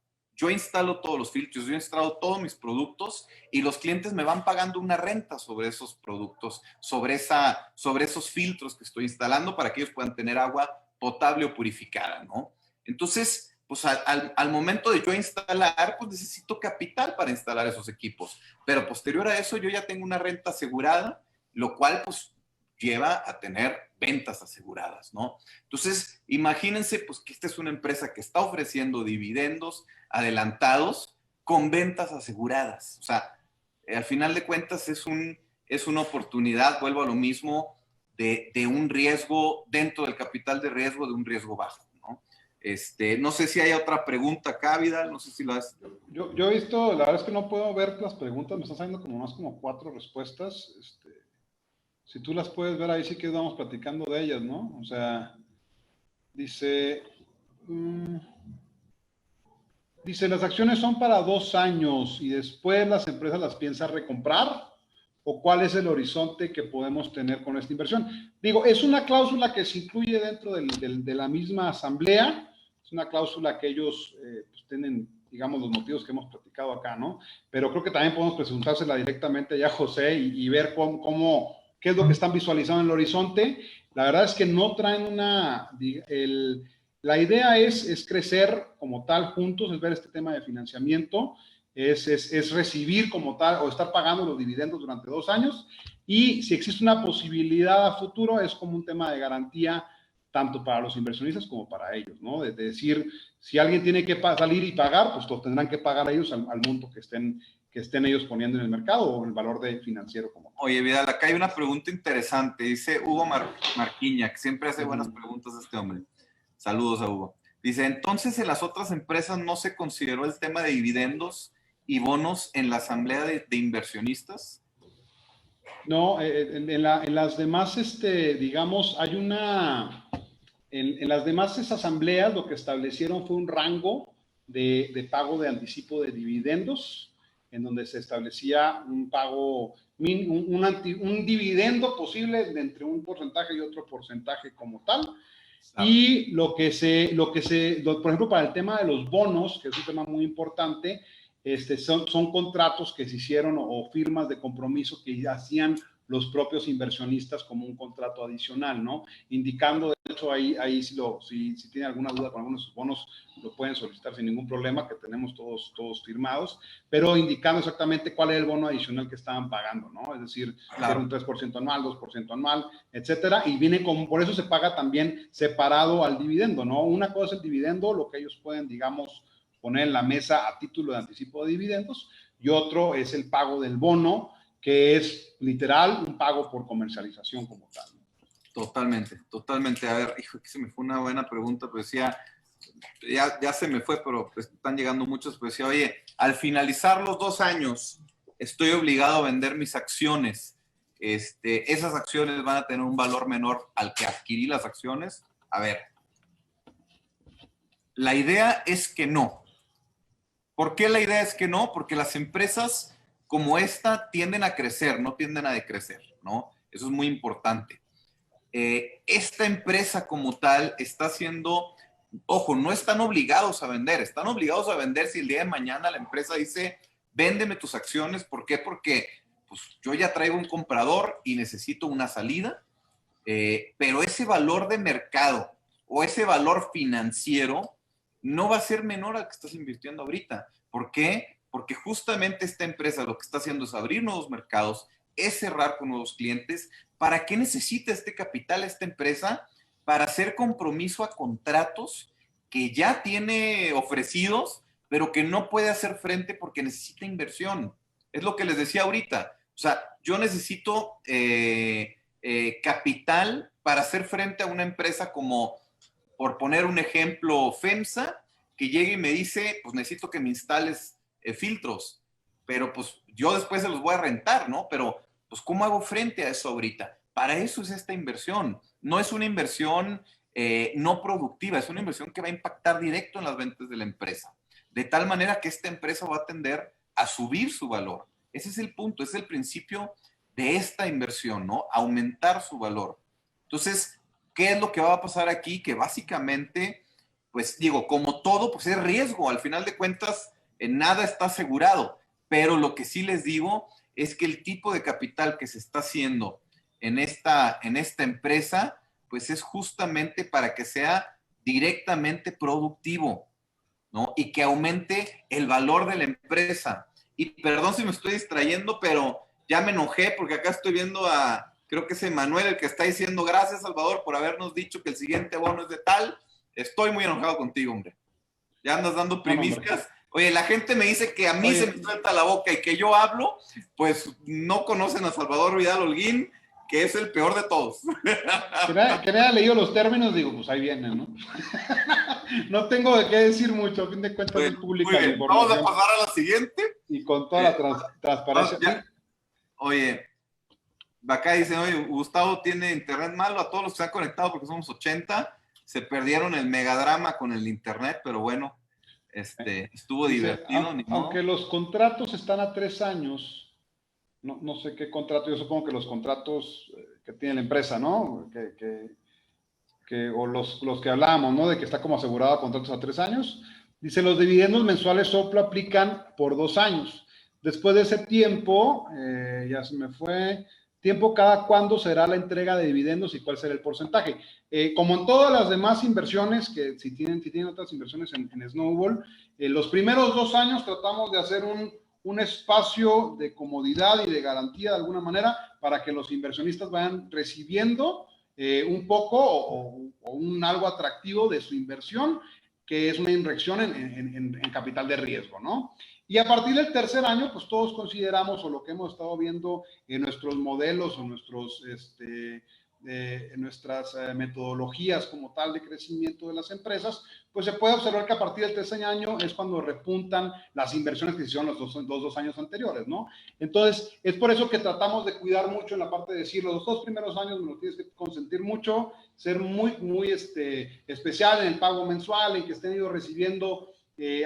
todos los filtros, yo instalo todos mis productos y los clientes me van pagando una renta sobre esos productos, sobre esos filtros que estoy instalando para que ellos puedan tener agua potable o purificada, ¿no? Entonces, pues al momento de yo instalar, pues necesito capital para instalar esos equipos. Pero posterior a eso, yo ya tengo una renta asegurada, lo cual pues lleva a tener ventas aseguradas, ¿no? Entonces, imagínense pues que esta es una empresa que está ofreciendo dividendos adelantados con ventas aseguradas. O sea, al final de cuentas es una oportunidad, vuelvo a lo mismo, de un riesgo dentro del capital de riesgo, de un riesgo bajo, ¿no? No sé si hay otra pregunta acá, Vidal, no sé si la has... Yo he visto, la verdad es que no puedo ver las preguntas, me están saliendo como más como 4 respuestas. Si tú las puedes ver ahí, sí que vamos platicando de ellas, ¿no? O sea, dice, dice, las acciones son para 2 años y después las empresas las piensan recomprar. ¿O cuál es el horizonte que podemos tener con esta inversión? Digo, es una cláusula que se incluye dentro de la misma asamblea, es una cláusula que ellos pues tienen, digamos, los motivos que hemos platicado acá, ¿no? Pero creo que también podemos presentársela directamente ya a José y ver qué es lo que están visualizando en el horizonte. La verdad es que no traen la idea es crecer como tal juntos, es ver este tema de financiamiento, es recibir como tal o estar pagando los dividendos durante 2 años, y si existe una posibilidad a futuro es como un tema de garantía tanto para los inversionistas como para ellos, ¿no? De decir, si alguien tiene que salir y pagar, pues los tendrán que pagar ellos al monto que estén ellos poniendo en el mercado o el valor financiero como tal. Oye, Vidal, acá hay una pregunta interesante. Dice Hugo Marquiña, que siempre hace buenas preguntas este hombre. Saludos a Hugo. Dice, entonces en las otras empresas no se consideró el tema de dividendos y bonos en la asamblea de inversionistas. No, en las demás, digamos, en las demás asambleas lo que establecieron fue un rango de pago de anticipo de dividendos, en donde se establecía un pago, un dividendo posible de entre un porcentaje y otro porcentaje como tal. Y por ejemplo, para el tema de los bonos, que es un tema muy importante, son contratos que se hicieron o firmas de compromiso que hacían los propios inversionistas como un contrato adicional, ¿no? Indicando, de hecho, ahí si tienen alguna duda con algunos bonos, lo pueden solicitar sin ningún problema, que tenemos todos firmados, pero indicando exactamente cuál es el bono adicional que estaban pagando, ¿no? Es decir, claro, era un 3% anual, 2% anual, etcétera, y por eso se paga también separado al dividendo, ¿no? Una cosa es el dividendo, lo que ellos pueden, digamos, poner en la mesa a título de anticipo de dividendos, y otro es el pago del bono, que es literal un pago por comercialización como tal. Totalmente, totalmente. A ver, hijo, que se me fue una buena pregunta, pues ya se me fue, pero pues, están llegando muchos, pues decía, oye, al finalizar los 2 años, estoy obligado a vender mis acciones. Esas acciones van a tener un valor menor al que adquirí las acciones. A ver, la idea es que no. ¿Por qué la idea es que no? Porque las empresas como esta tienden a crecer, no tienden a decrecer, ¿no? Eso es muy importante. Esta empresa como tal está haciendo, ojo, no están obligados a vender, están obligados a vender si el día de mañana la empresa dice, véndeme tus acciones. ¿Por qué? Porque pues, yo ya traigo un comprador y necesito una salida, pero ese valor de mercado o ese valor financiero no va a ser menor al que estás invirtiendo ahorita. ¿Por qué? Porque justamente esta empresa lo que está haciendo es abrir nuevos mercados, es cerrar con nuevos clientes. ¿Para qué necesita este capital esta empresa? Para hacer compromiso a contratos que ya tiene ofrecidos, pero que no puede hacer frente porque necesita inversión. Es lo que les decía ahorita. O sea, yo necesito capital para hacer frente a una empresa como, por poner un ejemplo, FEMSA, que llegue y me dice, pues necesito que me instales filtros, pero pues yo después se los voy a rentar, ¿no? Pero pues ¿cómo hago frente a eso ahorita? Para eso es esta inversión. No es una inversión no productiva, es una inversión que va a impactar directo en las ventas de la empresa. De tal manera que esta empresa va a tender a subir su valor. Ese es el punto, ese es el principio de esta inversión, ¿no? Aumentar su valor. Entonces, ¿qué es lo que va a pasar aquí? Que básicamente, pues digo, como todo, pues es riesgo. Al final de cuentas, nada está asegurado. Pero lo que sí les digo es que el tipo de capital que se está haciendo en esta empresa, pues es justamente para que sea directamente productivo. ¿no? Y que aumente el valor de la empresa. Y perdón si me estoy distrayendo, pero ya me enojé porque acá estoy viendo creo que es Emanuel el que está diciendo gracias, Salvador, por habernos dicho que el siguiente bono es de tal. Estoy muy enojado contigo, hombre. Ya andas dando No, no, hombre. primicias. Oye, la gente me dice que a mí se me suelta la boca y que yo hablo, pues no conocen a Salvador Vidal Holguín, que es el peor de todos. Que me haya leído los términos, digo, pues ahí vienen, ¿no? No tengo de qué decir mucho, a fin de cuentas es pública la información. Vamos a pasar a la siguiente. Y con toda la transparencia. Oye, acá dicen, oye, Gustavo tiene internet malo, a todos los que se han conectado porque somos 80, se perdieron el megadrama con el internet, pero bueno, estuvo divertido. Aunque los contratos están a 3 años, no sé qué contrato, yo supongo que los contratos que tiene la empresa, ¿no? O los que hablábamos, ¿no? De que está como asegurado a contratos a 3 años. Dice, los dividendos mensuales solo aplican por 2 años. Después de ese tiempo, ya se me fue, tiempo cada cuándo será la entrega de dividendos y cuál será el porcentaje. Como en todas las demás inversiones, que si tienen otras inversiones en Snowball, los primeros 2 años tratamos de hacer un espacio de comodidad y de garantía de alguna manera para que los inversionistas vayan recibiendo un poco o un algo atractivo de su inversión, que es una inyección en capital de riesgo, ¿no? Y a partir del tercer año, pues todos consideramos, o lo que hemos estado viendo en nuestros modelos o en nuestras metodologías como tal de crecimiento de las empresas, pues se puede observar que a partir del tercer año es cuando repuntan las inversiones que se hicieron los dos años anteriores, ¿no? Entonces, es por eso que tratamos de cuidar mucho en la parte de decir, los 2 primeros años me lo tienes que consentir mucho, ser muy especial en el pago mensual, en que estén ellos recibiendo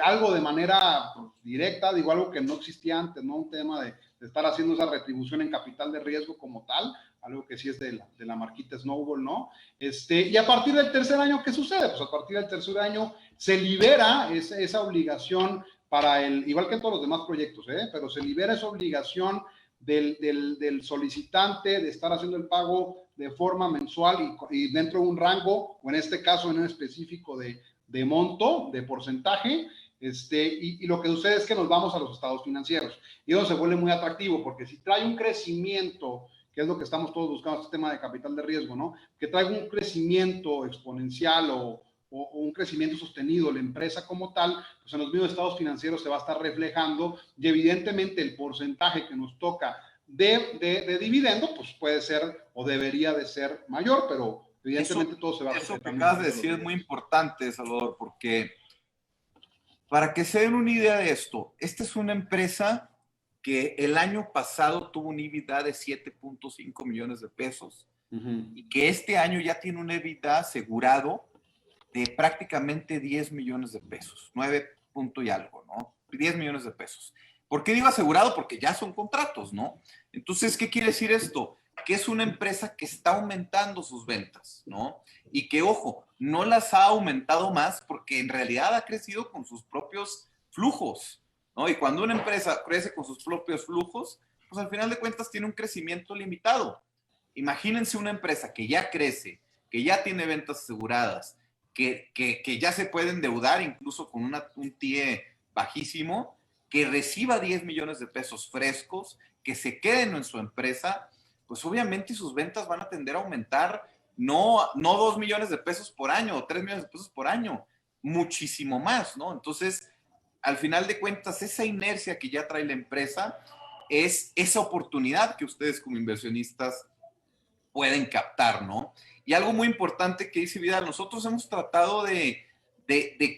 algo de manera pues, directa, digo, algo que no existía antes, ¿no? Un tema de estar haciendo esa retribución en capital de riesgo como tal, algo que sí es de la marquita Snowball, ¿no? Y a partir del tercer año, ¿qué sucede? Pues a partir del tercer año se libera esa obligación para igual que en todos los demás proyectos, pero se libera esa obligación del solicitante de estar haciendo el pago de forma mensual y dentro de un rango, o en este caso en un específico de monto, de porcentaje, y lo que sucede es que nos vamos a los estados financieros, y eso se vuelve muy atractivo, porque si trae un crecimiento, que es lo que estamos todos buscando, este tema de capital de riesgo, ¿no? Que traiga un crecimiento exponencial o un crecimiento sostenido, la empresa como tal, pues en los mismos estados financieros se va a estar reflejando, y evidentemente el porcentaje que nos toca de dividendo, pues puede ser o debería de ser mayor, pero evidentemente todo se va a reflejar. Eso que acabas de decir es muy importante, Salvador, porque para que se den una idea de esto, esta es una empresa que el año pasado tuvo un EBITDA de 7.5 millones de pesos y que este año ya tiene un EBITDA asegurado de prácticamente 10 millones de pesos, 9 punto y algo, ¿no? 10 millones de pesos. ¿Por qué digo asegurado? Porque ya son contratos, ¿no? Entonces, ¿qué quiere decir esto? Que es una empresa que está aumentando sus ventas, ¿no? Y que, ojo, no las ha aumentado más porque en realidad ha crecido con sus propios flujos, ¿no? Y cuando una empresa crece con sus propios flujos, pues al final de cuentas tiene un crecimiento limitado. Imagínense una empresa que ya crece, que ya tiene ventas aseguradas, que ya se puede endeudar incluso con un TIE bajísimo, que reciba 10 millones de pesos frescos, que se queden en su empresa, pues obviamente sus ventas van a tender a aumentar no 2 millones de pesos por año o 3 millones de pesos por año, muchísimo más, ¿no? Entonces, al final de cuentas, esa inercia que ya trae la empresa es esa oportunidad que ustedes como inversionistas pueden captar, ¿no? Y algo muy importante que dice Vidal, nosotros hemos tratado de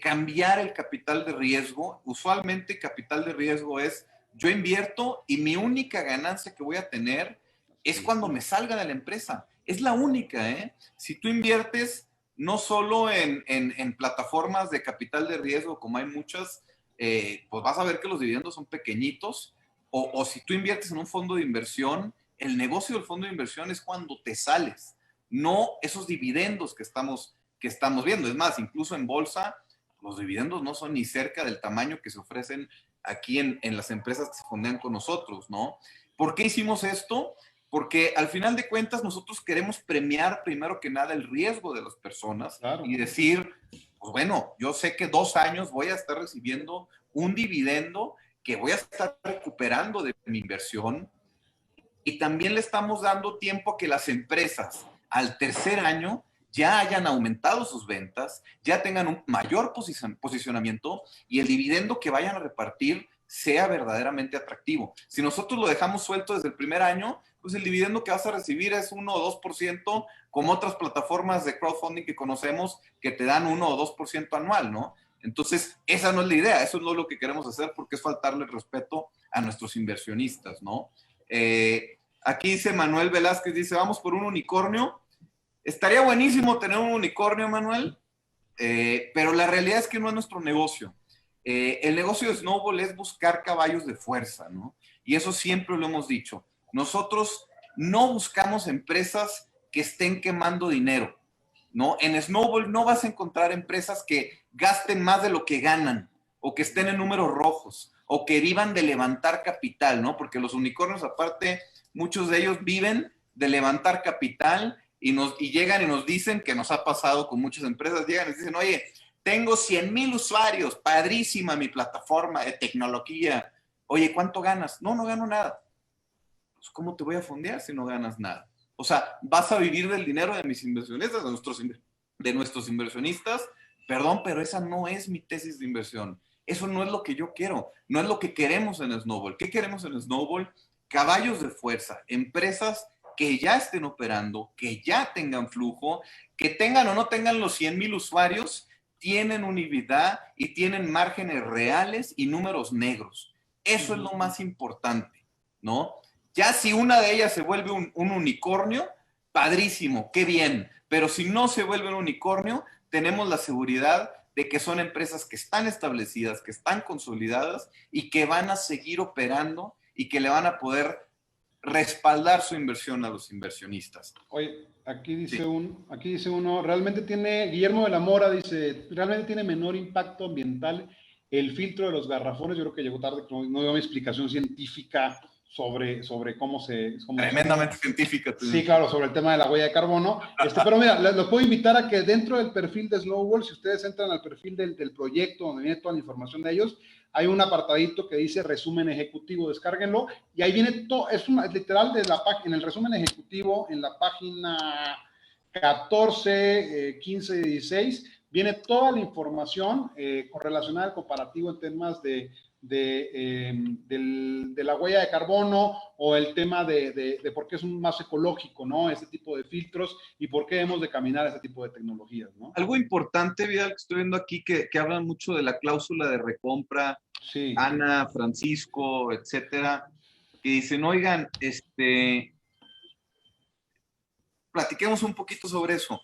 cambiar el capital de riesgo. Usualmente capital de riesgo es yo invierto y mi única ganancia que voy a tener es cuando me salga de la empresa. Es la única, ¿eh? Si tú inviertes no solo en plataformas de capital de riesgo, como hay muchas, pues vas a ver que los dividendos son pequeñitos, o si tú inviertes en un fondo de inversión, el negocio del fondo de inversión es cuando te sales, no esos dividendos que estamos viendo. Es más, incluso en bolsa, los dividendos no son ni cerca del tamaño que se ofrecen aquí en las empresas que se fondean con nosotros, ¿no? ¿Por qué hicimos esto? Porque al final de cuentas nosotros queremos premiar primero que nada el riesgo de las personas, claro, y decir, pues bueno, yo sé que 2 años voy a estar recibiendo un dividendo que voy a estar recuperando de mi inversión, y también le estamos dando tiempo a que las empresas al tercer año ya hayan aumentado sus ventas, ya tengan un mayor posicionamiento y el dividendo que vayan a repartir sea verdaderamente atractivo. Si nosotros lo dejamos suelto desde el primer año, pues el dividendo que vas a recibir es 1 o 2%, como otras plataformas de crowdfunding que conocemos que te dan 1 o 2% anual, ¿no? Entonces, esa no es la idea, eso no es lo que queremos hacer porque es faltarle el respeto a nuestros inversionistas, ¿no? Aquí dice Manuel Velázquez, dice, vamos por un unicornio. Estaría buenísimo tener un unicornio, Manuel, pero la realidad es que no es nuestro negocio. El negocio de Snowball es buscar caballos de fuerza, ¿no? Y eso siempre lo hemos dicho. Nosotros no buscamos empresas que estén quemando dinero, ¿no? En Snowball no vas a encontrar empresas que gasten más de lo que ganan o que estén en números rojos o que vivan de levantar capital, ¿no? Porque los unicornios, aparte, muchos de ellos viven de levantar capital y llegan y nos dicen, que nos ha pasado con muchas empresas, llegan y nos dicen, oye, tengo 100,000 usuarios, padrísima mi plataforma de tecnología. Oye, ¿cuánto ganas? No, no gano nada. Pues, ¿cómo te voy a fondear si no ganas nada? O sea, vas a vivir del dinero de mis inversionistas, de nuestros inversionistas. Perdón, pero esa no es mi tesis de inversión. Eso no es lo que yo quiero. No es lo que queremos en Snowball. ¿Qué queremos en Snowball? Caballos de fuerza, empresas que ya estén operando, que ya tengan flujo, que tengan o no tengan los 100,000 usuarios, tienen unidad y tienen márgenes reales y números negros. Eso es lo más importante, ¿no? Ya si una de ellas se vuelve un unicornio, padrísimo, qué bien. Pero si no se vuelve un unicornio, tenemos la seguridad de que son empresas que están establecidas, que están consolidadas y que van a seguir operando y que le van a poder respaldar su inversión a los inversionistas. Oye, aquí dice uno, realmente tiene, Guillermo de la Mora dice, realmente tiene menor impacto ambiental el filtro de los garrafones. Yo creo que llegó tarde, no dio mi explicación científica sobre cómo se... Tremendamente científica. Sí, claro, sobre el tema de la huella de carbono. Pero mira, les puedo invitar a que dentro del perfil de Snowball, si ustedes entran al perfil del proyecto donde viene toda la información de ellos, hay un apartadito que dice resumen ejecutivo, descárguenlo, y ahí viene todo, es literal de la página, en el resumen ejecutivo, en la página 14, 15 y 16, viene toda la información relacionada al comparativo en temas de la huella de carbono o el tema de por qué es más ecológico, ¿no? Este tipo de filtros y por qué hemos de caminar ese tipo de tecnologías, ¿no? Algo importante, Vidal, que estoy viendo aquí, que hablan mucho de la cláusula de recompra, sí. Ana, Francisco, etcétera, que dicen, oigan, platiquemos un poquito sobre eso.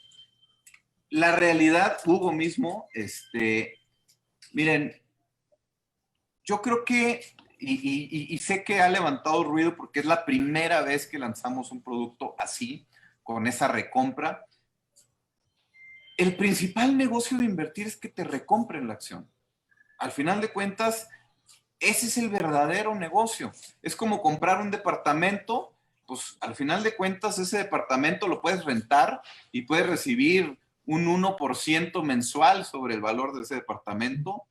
La realidad, Hugo mismo, miren, yo creo que, y sé que ha levantado ruido porque es la primera vez que lanzamos un producto así, con esa recompra. El principal negocio de invertir es que te recompren la acción. Al final de cuentas, ese es el verdadero negocio. Es como comprar un departamento, pues al final de cuentas ese departamento lo puedes rentar y puedes recibir un 1% mensual sobre el valor de ese departamento,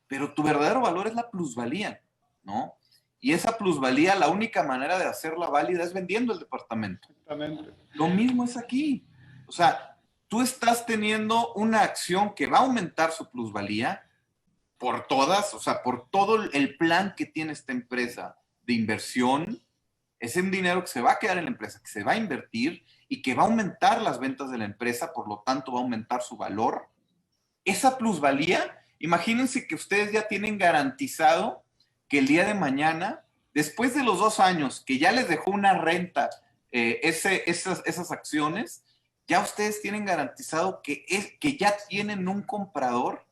pero tu verdadero valor es la plusvalía, ¿no? Y esa plusvalía, la única manera de hacerla válida es vendiendo el departamento. Exactamente. Lo mismo es aquí. O sea, tú estás teniendo una acción que va a aumentar su plusvalía por todas, o sea, por todo el plan que tiene esta empresa de inversión. Es un dinero que se va a quedar en la empresa, que se va a invertir y que va a aumentar las ventas de la empresa, por lo tanto va a aumentar su valor. Esa plusvalía, imagínense que ustedes ya tienen garantizado que el día de mañana, después de los 2 años que ya les dejó una renta esas acciones, ya ustedes tienen garantizado que ya tienen un comprador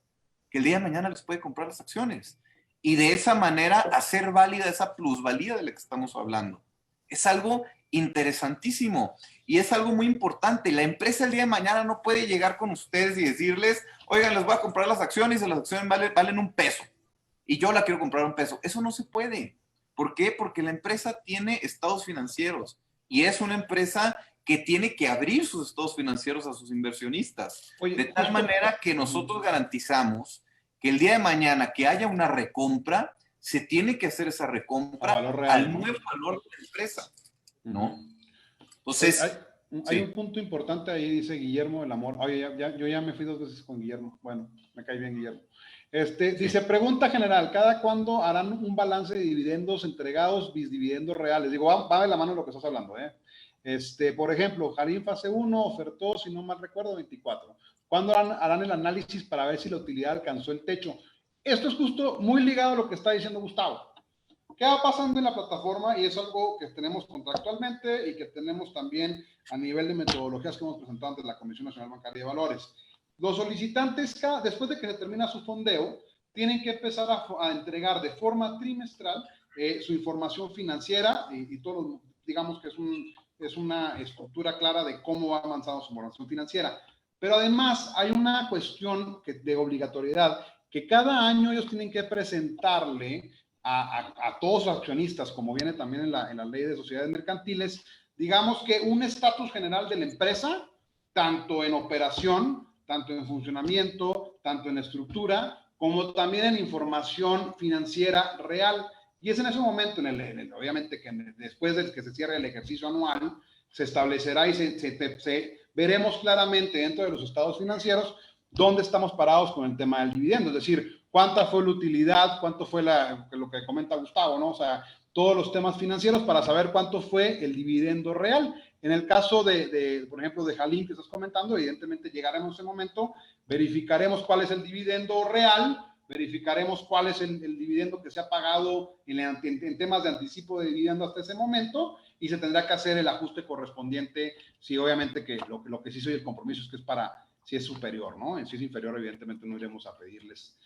que el día de mañana les puede comprar las acciones. Y de esa manera hacer válida esa plusvalía de la que estamos hablando. Es algo interesantísimo y es algo muy importante. La empresa el día de mañana no puede llegar con ustedes y decirles, oigan, les voy a comprar las acciones y las acciones valen $1 y yo la quiero comprar $1. Eso no se puede. ¿Por qué? Porque la empresa tiene estados financieros y es una empresa que tiene que abrir sus estados financieros a sus inversionistas. Oye, de tal manera que nosotros garantizamos que el día de mañana que haya una recompra, se tiene que hacer esa recompra valor real, al nuevo valor de la empresa, ¿no? Entonces, hay un punto importante ahí, dice Guillermo del Amor. Oye, yo ya me fui 2 veces con Guillermo. Bueno, me cae bien Guillermo. Dice, pregunta general, ¿cada cuándo harán un balance de dividendos entregados, bis dividendos reales? Digo, va de la mano de lo que estás hablando, ¿eh? Por ejemplo, Jardín fase 1 ofertó, si no mal recuerdo, 24. ¿Cuándo harán el análisis para ver si la utilidad alcanzó el techo? Esto es justo muy ligado a lo que está diciendo Gustavo. ¿Qué va pasando en la plataforma? Y es algo que tenemos contractualmente y que tenemos también a nivel de metodologías que hemos presentado ante la Comisión Nacional Bancaria de Valores. Los solicitantes, después de que se termina su fondeo, tienen que empezar a entregar de forma trimestral su información financiera y todo, digamos que es una estructura clara de cómo ha avanzado su información financiera. Pero además hay una cuestión de obligatoriedad que cada año ellos tienen que presentarle a todos los accionistas, como viene también en la ley de sociedades mercantiles, digamos que un estatus general de la empresa, tanto en operación, tanto en funcionamiento, tanto en estructura, como también en información financiera real. Y es en ese momento, obviamente que después de que se cierre el ejercicio anual, se establecerá y veremos claramente dentro de los estados financieros dónde estamos parados con el tema del dividendo, es decir, cuánta fue la utilidad, cuánto fue lo que comenta Gustavo, ¿no? O sea, todos los temas financieros para saber cuánto fue el dividendo real. En el caso por ejemplo, de Jalín que estás comentando, evidentemente llegaremos a ese momento, verificaremos cuál es el dividendo real, verificaremos cuál es el dividendo que se ha pagado en temas de anticipo de dividendo hasta ese momento y se tendrá que hacer el ajuste correspondiente, si obviamente que lo que sí soy el compromiso es que es para, si es superior, ¿no? Si es inferior, evidentemente no iremos a pedirles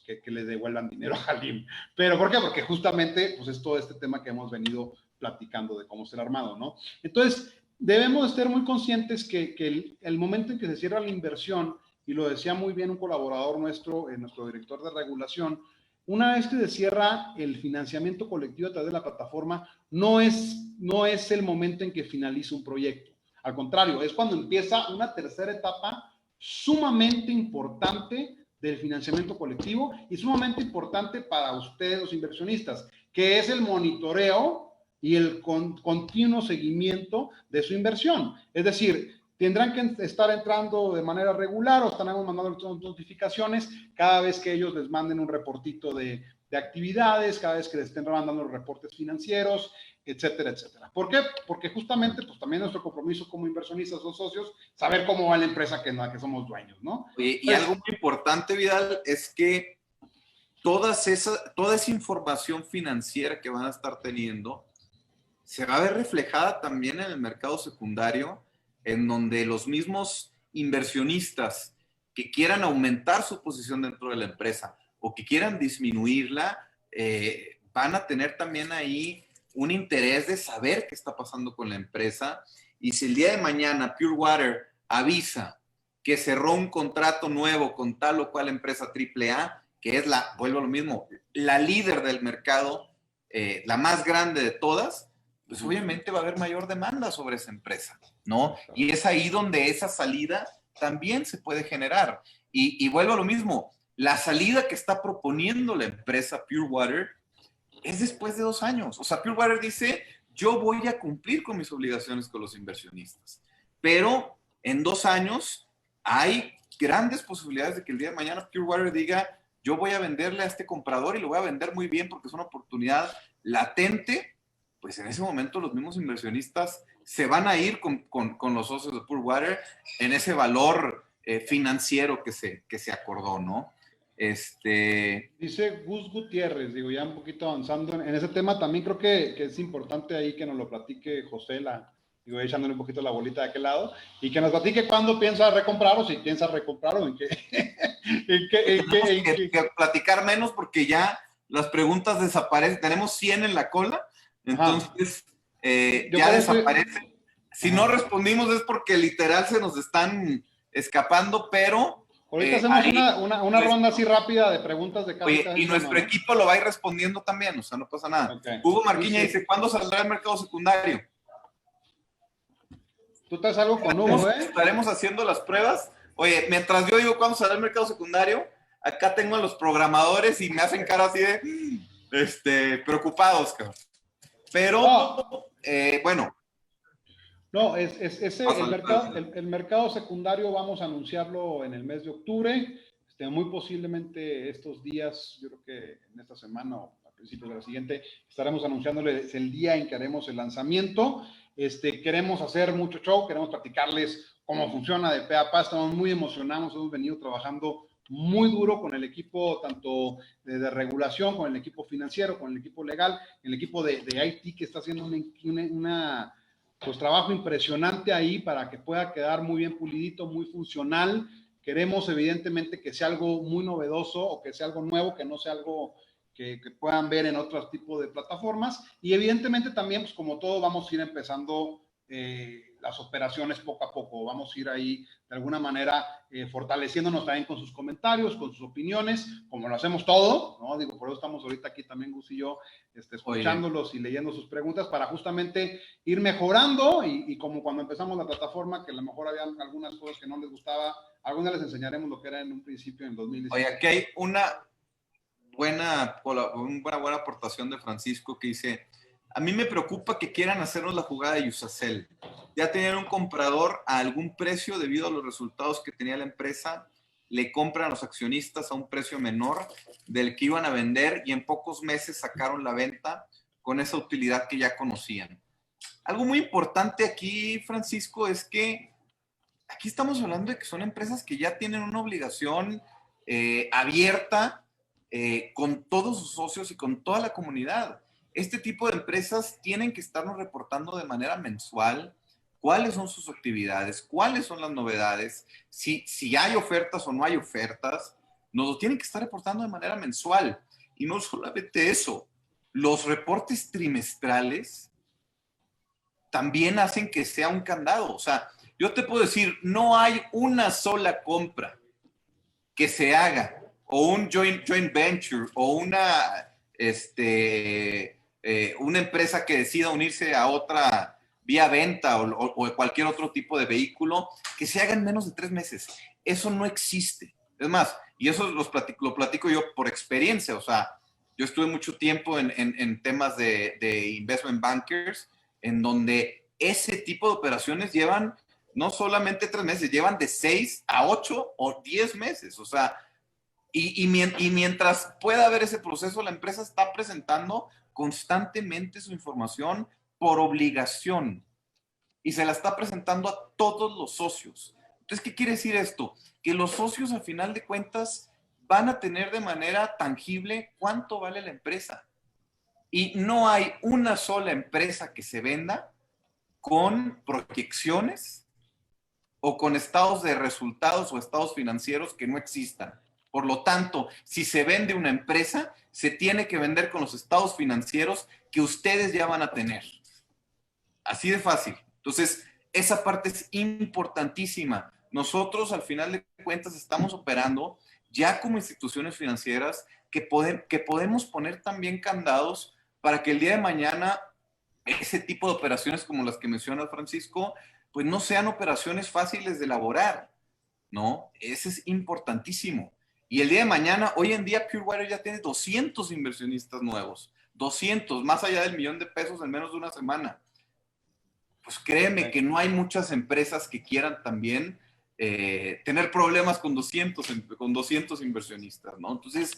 que les devuelvan dinero a Jalín. ¿Pero por qué? Porque justamente pues es todo este tema que hemos venido platicando de cómo ser armado, ¿no? Entonces, debemos estar muy conscientes que el momento en que se cierra la inversión, y lo decía muy bien un colaborador nuestro, nuestro director de regulación, una vez que se cierra el financiamiento colectivo a través de la plataforma, no es el momento en que finaliza un proyecto. Al contrario, es cuando empieza una tercera etapa sumamente importante del financiamiento colectivo y sumamente importante para ustedes, los inversionistas, que es el monitoreo y el continuo seguimiento de su inversión. Es decir, tendrán que estar entrando de manera regular o estarán mandando notificaciones cada vez que ellos les manden un reportito de actividades, cada vez que les estén mandando los reportes financieros, etcétera, etcétera. ¿Por qué? Porque justamente, pues también nuestro compromiso como inversionistas o socios, saber cómo va la empresa en la que somos dueños, ¿no? Y algo muy importante, Vidal, es que toda esa información financiera que van a estar teniendo se va a ver reflejada también en el mercado secundario, en donde los mismos inversionistas que quieran aumentar su posición dentro de la empresa o que quieran disminuirla, van a tener también ahí un interés de saber qué está pasando con la empresa. Y si el día de mañana Pure Water avisa que cerró un contrato nuevo con tal o cual empresa AAA, que es vuelvo a lo mismo, la líder del mercado, la más grande de todas, pues obviamente va a haber mayor demanda sobre esa empresa, ¿no? Y es ahí donde esa salida también se puede generar. Y vuelvo a lo mismo, la salida que está proponiendo la empresa Pure Water es después de 2 años. O sea, Pure Water dice, yo voy a cumplir con mis obligaciones con los inversionistas, pero en 2 años hay grandes posibilidades de que el día de mañana Pure Water diga, yo voy a venderle a este comprador y lo voy a vender muy bien porque es una oportunidad latente. Pues en ese momento los mismos inversionistas se van a ir con los socios de Pure Water en ese valor financiero que se acordó, ¿no? Dice Gus Gutiérrez, digo, ya un poquito avanzando en ese tema, también creo que es importante ahí que nos lo platique José, digo, echándole un poquito la bolita de aquel lado, y que nos platique cuándo piensa recomprar o si piensa recomprar o en qué. Tenemos que platicar menos porque ya las preguntas desaparecen. Tenemos 100 en la cola, entonces ya desaparecen. Si no respondimos es porque literal se nos están escapando, pero... Ahorita hacemos una ronda así rápida de preguntas de cada y nuestro equipo lo va a ir respondiendo también, o sea, no pasa nada. Okay. Hugo Marquiña dice, ¿cuándo saldrá el mercado secundario? Tú traes algo con Hugo, ¿eh? Estaremos haciendo las pruebas. Oye, mientras yo digo cuándo será el mercado secundario, acá tengo a los programadores y me hacen cara así de preocupados, cabrón. Pero, No. Bueno. No, el mercado secundario vamos a anunciarlo en el mes de octubre. Muy posiblemente estos días, yo creo que en esta semana o a principios de la siguiente, estaremos anunciándoles el día en que haremos el lanzamiento. Queremos hacer mucho show, queremos platicarles cómo funciona de pe a pa. Estamos muy emocionados, hemos venido trabajando muy duro con el equipo tanto de regulación, con el equipo financiero, con el equipo legal, el equipo de IT que está haciendo pues trabajo impresionante ahí para que pueda quedar muy bien pulidito, muy funcional. Queremos evidentemente que sea algo muy novedoso o que sea algo nuevo, que no sea algo que puedan ver en otros tipos de plataformas. Y evidentemente también, pues como todo, vamos a ir empezando las operaciones poco a poco. Vamos a ir ahí de alguna manera fortaleciéndonos también con sus comentarios, con sus opiniones, como lo hacemos todo, ¿no? Digo, por eso estamos ahorita aquí también Gus y yo, escuchándolos y leyendo sus preguntas para justamente ir mejorando y como cuando empezamos la plataforma, que a lo mejor había algunas cosas que no les gustaba, algunas les enseñaremos lo que era en un principio en 2017. Oye, aquí hay una buena aportación de Francisco que dice: a mí me preocupa que quieran hacernos la jugada de Yusacel. Ya tenían un comprador a algún precio debido a los resultados que tenía la empresa, le compran a los accionistas a un precio menor del que iban a vender y en pocos meses sacaron la venta con esa utilidad que ya conocían. Algo muy importante aquí, Francisco, es que aquí estamos hablando de que son empresas que ya tienen una obligación abierta con todos sus socios y con toda la comunidad. Este tipo de empresas tienen que estarnos reportando de manera mensual cuáles son sus actividades, cuáles son las novedades, si hay ofertas o no hay ofertas, nos lo tienen que estar reportando de manera mensual. Y no solamente eso, los reportes trimestrales también hacen que sea un candado. O sea, yo te puedo decir, no hay una sola compra que se haga, o un joint venture, o una empresa que decida unirse a otra vía venta o cualquier otro tipo de vehículo, que se haga en menos de 3 meses. Eso no existe. Es más, y eso lo platico yo por experiencia. O sea, yo estuve mucho tiempo en temas de investment bankers, en donde ese tipo de operaciones llevan no solamente 3 meses, llevan de 6 a 8 o 10 meses. O sea, y mientras pueda haber ese proceso, la empresa está presentando constantemente su información por obligación y se la está presentando a todos los socios. Entonces, ¿qué quiere decir esto? Que los socios, al final de cuentas, van a tener de manera tangible cuánto vale la empresa. Y no hay una sola empresa que se venda con proyecciones o con estados de resultados o estados financieros que no existan. Por lo tanto, si se vende una empresa, se tiene que vender con los estados financieros que ustedes ya van a tener. Así de fácil. Entonces, esa parte es importantísima. Nosotros, al final de cuentas, estamos operando ya como instituciones financieras que podemos poner también candados para que el día de mañana ese tipo de operaciones como las que menciona Francisco, pues no sean operaciones fáciles de elaborar, ¿no? Eso es importantísimo. Y el día de mañana, hoy en día, Purewire ya tiene 200 inversionistas nuevos, 200, más allá del $1,000,000 en menos de una semana. Pues créeme que no hay muchas empresas que quieran también tener problemas con 200 inversionistas, ¿no? Entonces,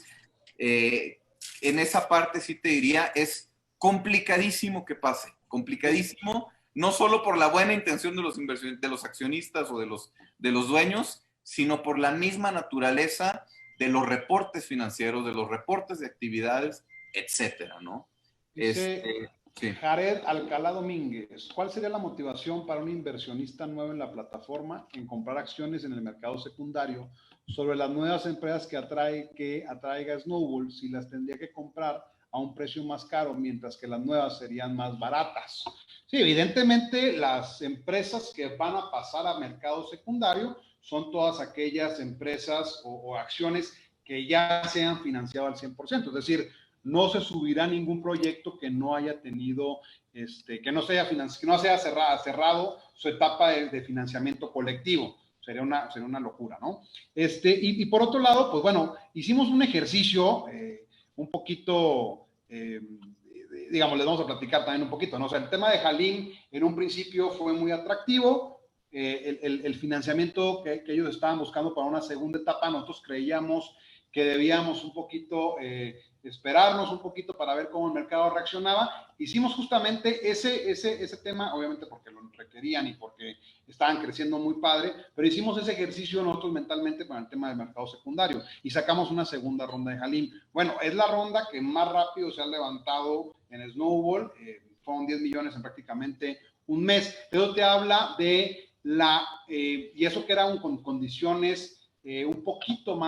en esa parte sí te diría, es complicadísimo que pase, complicadísimo, no solo por la buena intención de los accionistas o de los dueños, sino por la misma naturaleza de los reportes financieros, de los reportes de actividades, etcétera, ¿no? Sí. Jared Alcalá Domínguez, ¿cuál sería la motivación para un inversionista nuevo en la plataforma en comprar acciones en el mercado secundario sobre las nuevas empresas que atraiga Snowball si las tendría que comprar a un precio más caro, mientras que las nuevas serían más baratas? Sí, evidentemente las empresas que van a pasar a mercado secundario son todas aquellas empresas o acciones que ya se han financiado al 100%, es decir, no se subirá ningún proyecto que no haya tenido, que no se haya cerrado su etapa de financiamiento colectivo. Sería una locura, ¿no? Y por otro lado, pues bueno, hicimos un ejercicio un poquito, digamos, les vamos a platicar también un poquito, ¿no? O sea, el tema de Halim en un principio fue muy atractivo. El financiamiento que ellos estaban buscando para una segunda etapa, nosotros creíamos que debíamos un poquito esperarnos un poquito para ver cómo el mercado reaccionaba. Hicimos justamente ese tema, obviamente porque lo requerían y porque estaban creciendo muy padre, pero hicimos ese ejercicio nosotros mentalmente con el tema del mercado secundario y sacamos una segunda ronda de Halim. Bueno, es la ronda que más rápido se ha levantado en Snowball, fueron 10 millones en prácticamente un mes. Eso te habla de y eso que era con condiciones un poquito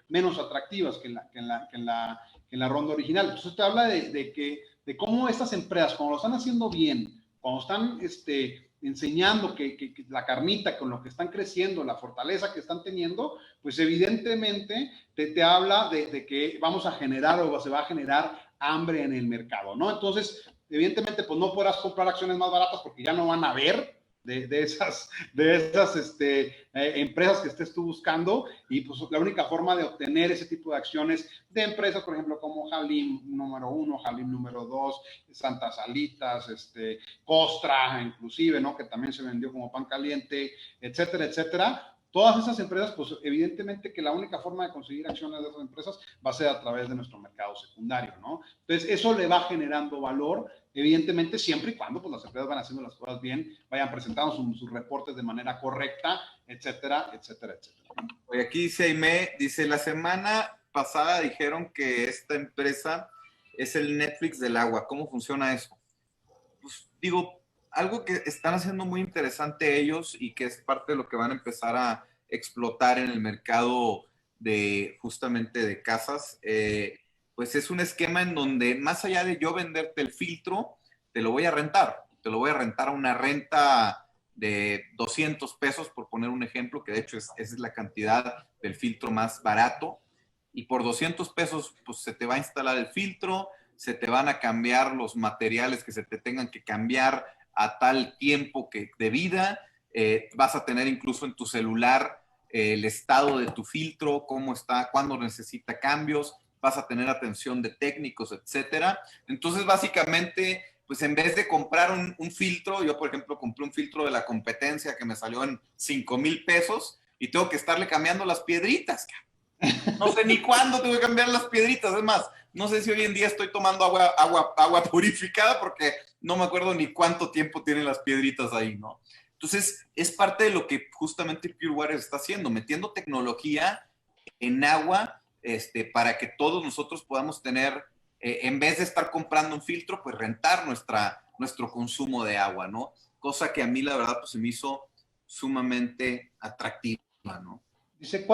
menos atractivas que en la ronda original. Entonces te habla de cómo estas empresas, cuando lo están haciendo bien, cuando están enseñando que la carnita con lo que están creciendo, la fortaleza que están teniendo, pues evidentemente te habla de que vamos a generar o se va a generar hambre en el mercado, ¿no? Entonces, evidentemente, pues no podrás comprar acciones más baratas porque ya no van a haber de esas empresas que estés tú buscando, y pues la única forma de obtener ese tipo de acciones de empresas, por ejemplo, como Halim número 1, Halim número 2, Santa Salitas, Costra, inclusive, ¿no? Que también se vendió como pan caliente, etcétera, etcétera. Todas esas empresas, pues evidentemente que la única forma de conseguir acciones de esas empresas va a ser a través de nuestro mercado secundario, ¿no? Entonces, eso le va generando valor, evidentemente, siempre y cuando pues, las empresas van haciendo las cosas bien, vayan presentando sus reportes de manera correcta, etcétera, etcétera, etcétera. Oye, aquí dice Aimé, dice, la semana pasada dijeron que esta empresa es el Netflix del agua. ¿Cómo funciona eso? Pues digo, algo que están haciendo muy interesante ellos y que es parte de lo que van a empezar a explotar en el mercado de justamente de casas, pues es un esquema en donde más allá de yo venderte el filtro, te lo voy a rentar. Te lo voy a rentar a una renta de 200 pesos, por poner un ejemplo, que de hecho esa es la cantidad del filtro más barato. Y por 200 pesos, pues se te va a instalar el filtro, se te van a cambiar los materiales que se te tengan que cambiar a tal tiempo de vida. Vas a tener incluso en tu celular el estado de tu filtro, cómo está, cuándo necesita cambios, vas a tener atención de técnicos, etcétera. Entonces, básicamente, pues en vez de comprar un filtro, yo, por ejemplo, compré un filtro de la competencia que me salió en 5,000 pesos y tengo que estarle cambiando las piedritas. No sé ni cuándo tengo que cambiar las piedritas. Es más, no sé si hoy en día estoy tomando agua purificada porque no me acuerdo ni cuánto tiempo tienen las piedritas ahí, ¿no? Entonces, es parte de lo que justamente PureWater está haciendo, metiendo tecnología en agua para que todos nosotros podamos tener, en vez de estar comprando un filtro, pues rentar nuestro consumo de agua, ¿no? Cosa que a mí, la verdad, pues se me hizo sumamente atractiva, ¿no? Dice,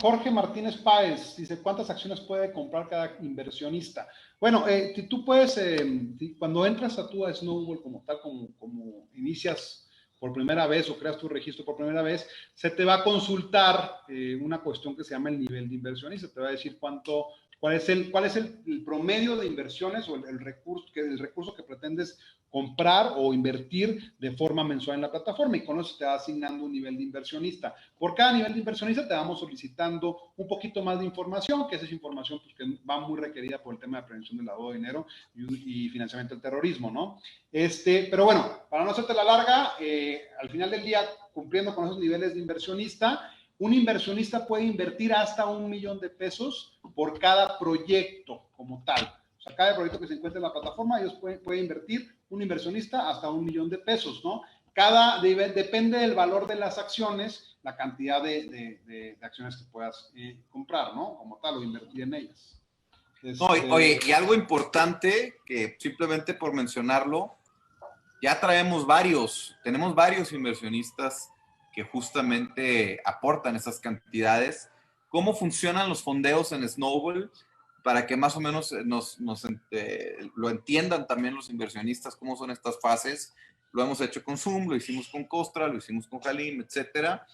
Jorge Martínez Páez, dice, ¿cuántas acciones puede comprar cada inversionista? Bueno, tú puedes, cuando entras a Snowball como tal, como inicias por primera vez o creas tu registro por primera vez, se te va a consultar una cuestión que se llama el nivel de inversionista. Te va a decir cuál es el promedio de inversiones o el recurso que pretendes comprar o invertir de forma mensual en la plataforma, y con eso te va asignando un nivel de inversionista. Por cada nivel de inversionista te vamos solicitando un poquito más de información, que esa es información pues, que va muy requerida por el tema de prevención del lavado de dinero y financiamiento del terrorismo, ¿no? Pero bueno, para no hacerte la larga, al final del día, cumpliendo con esos niveles de inversionista, un inversionista puede invertir hasta $1,000,000 por cada proyecto como tal. O sea, cada proyecto que se encuentre en la plataforma, ellos pueden invertir, un inversionista, hasta $1,000,000, ¿no? Depende del valor de las acciones, la cantidad de acciones que puedas comprar, ¿no? Como tal, o invertir en ellas. No, oye, y algo importante, que simplemente por mencionarlo, ya tenemos varios inversionistas que justamente aportan esas cantidades. ¿Cómo funcionan los fondeos en Snowball? Para que más o menos lo entiendan también los inversionistas, cómo son estas fases. Lo hemos hecho con Zoom, lo hicimos con Costra, lo hicimos con Halim, etcétera.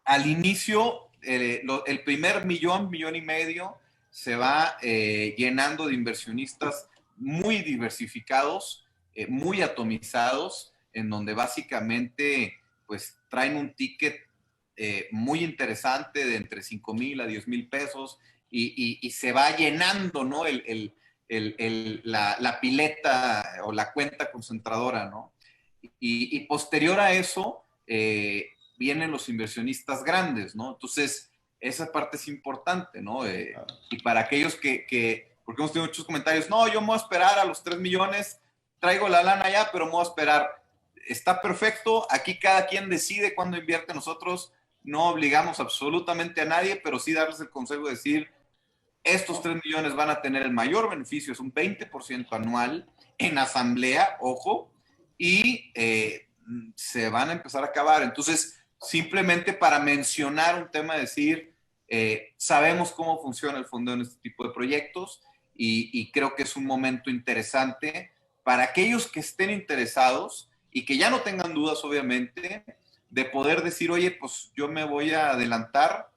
Al inicio, el primer millón y medio, se va llenando de inversionistas muy diversificados, muy atomizados, en donde básicamente pues traen un ticket muy interesante de entre 5,000 a 10,000 pesos y se va llenando, ¿no? La pileta o la cuenta concentradora, ¿no? Y posterior a eso vienen los inversionistas grandes, ¿no? Entonces, esa parte es importante, ¿no? Y para aquellos porque hemos tenido muchos comentarios, no, yo me voy a esperar a los 3 millones, traigo la lana ya, pero me voy a esperar. Está perfecto, aquí cada quien decide cuándo invierte. Nosotros no obligamos absolutamente a nadie, pero sí darles el consejo de decir, estos 3 millones van a tener el mayor beneficio, es un 20% anual en asamblea, ojo, y se van a empezar a acabar. Entonces, simplemente para mencionar un tema, decir, sabemos cómo funciona el fondo en este tipo de proyectos y creo que es un momento interesante para aquellos que estén interesados y que ya no tengan dudas, obviamente, de poder decir, oye, pues yo me voy a adelantar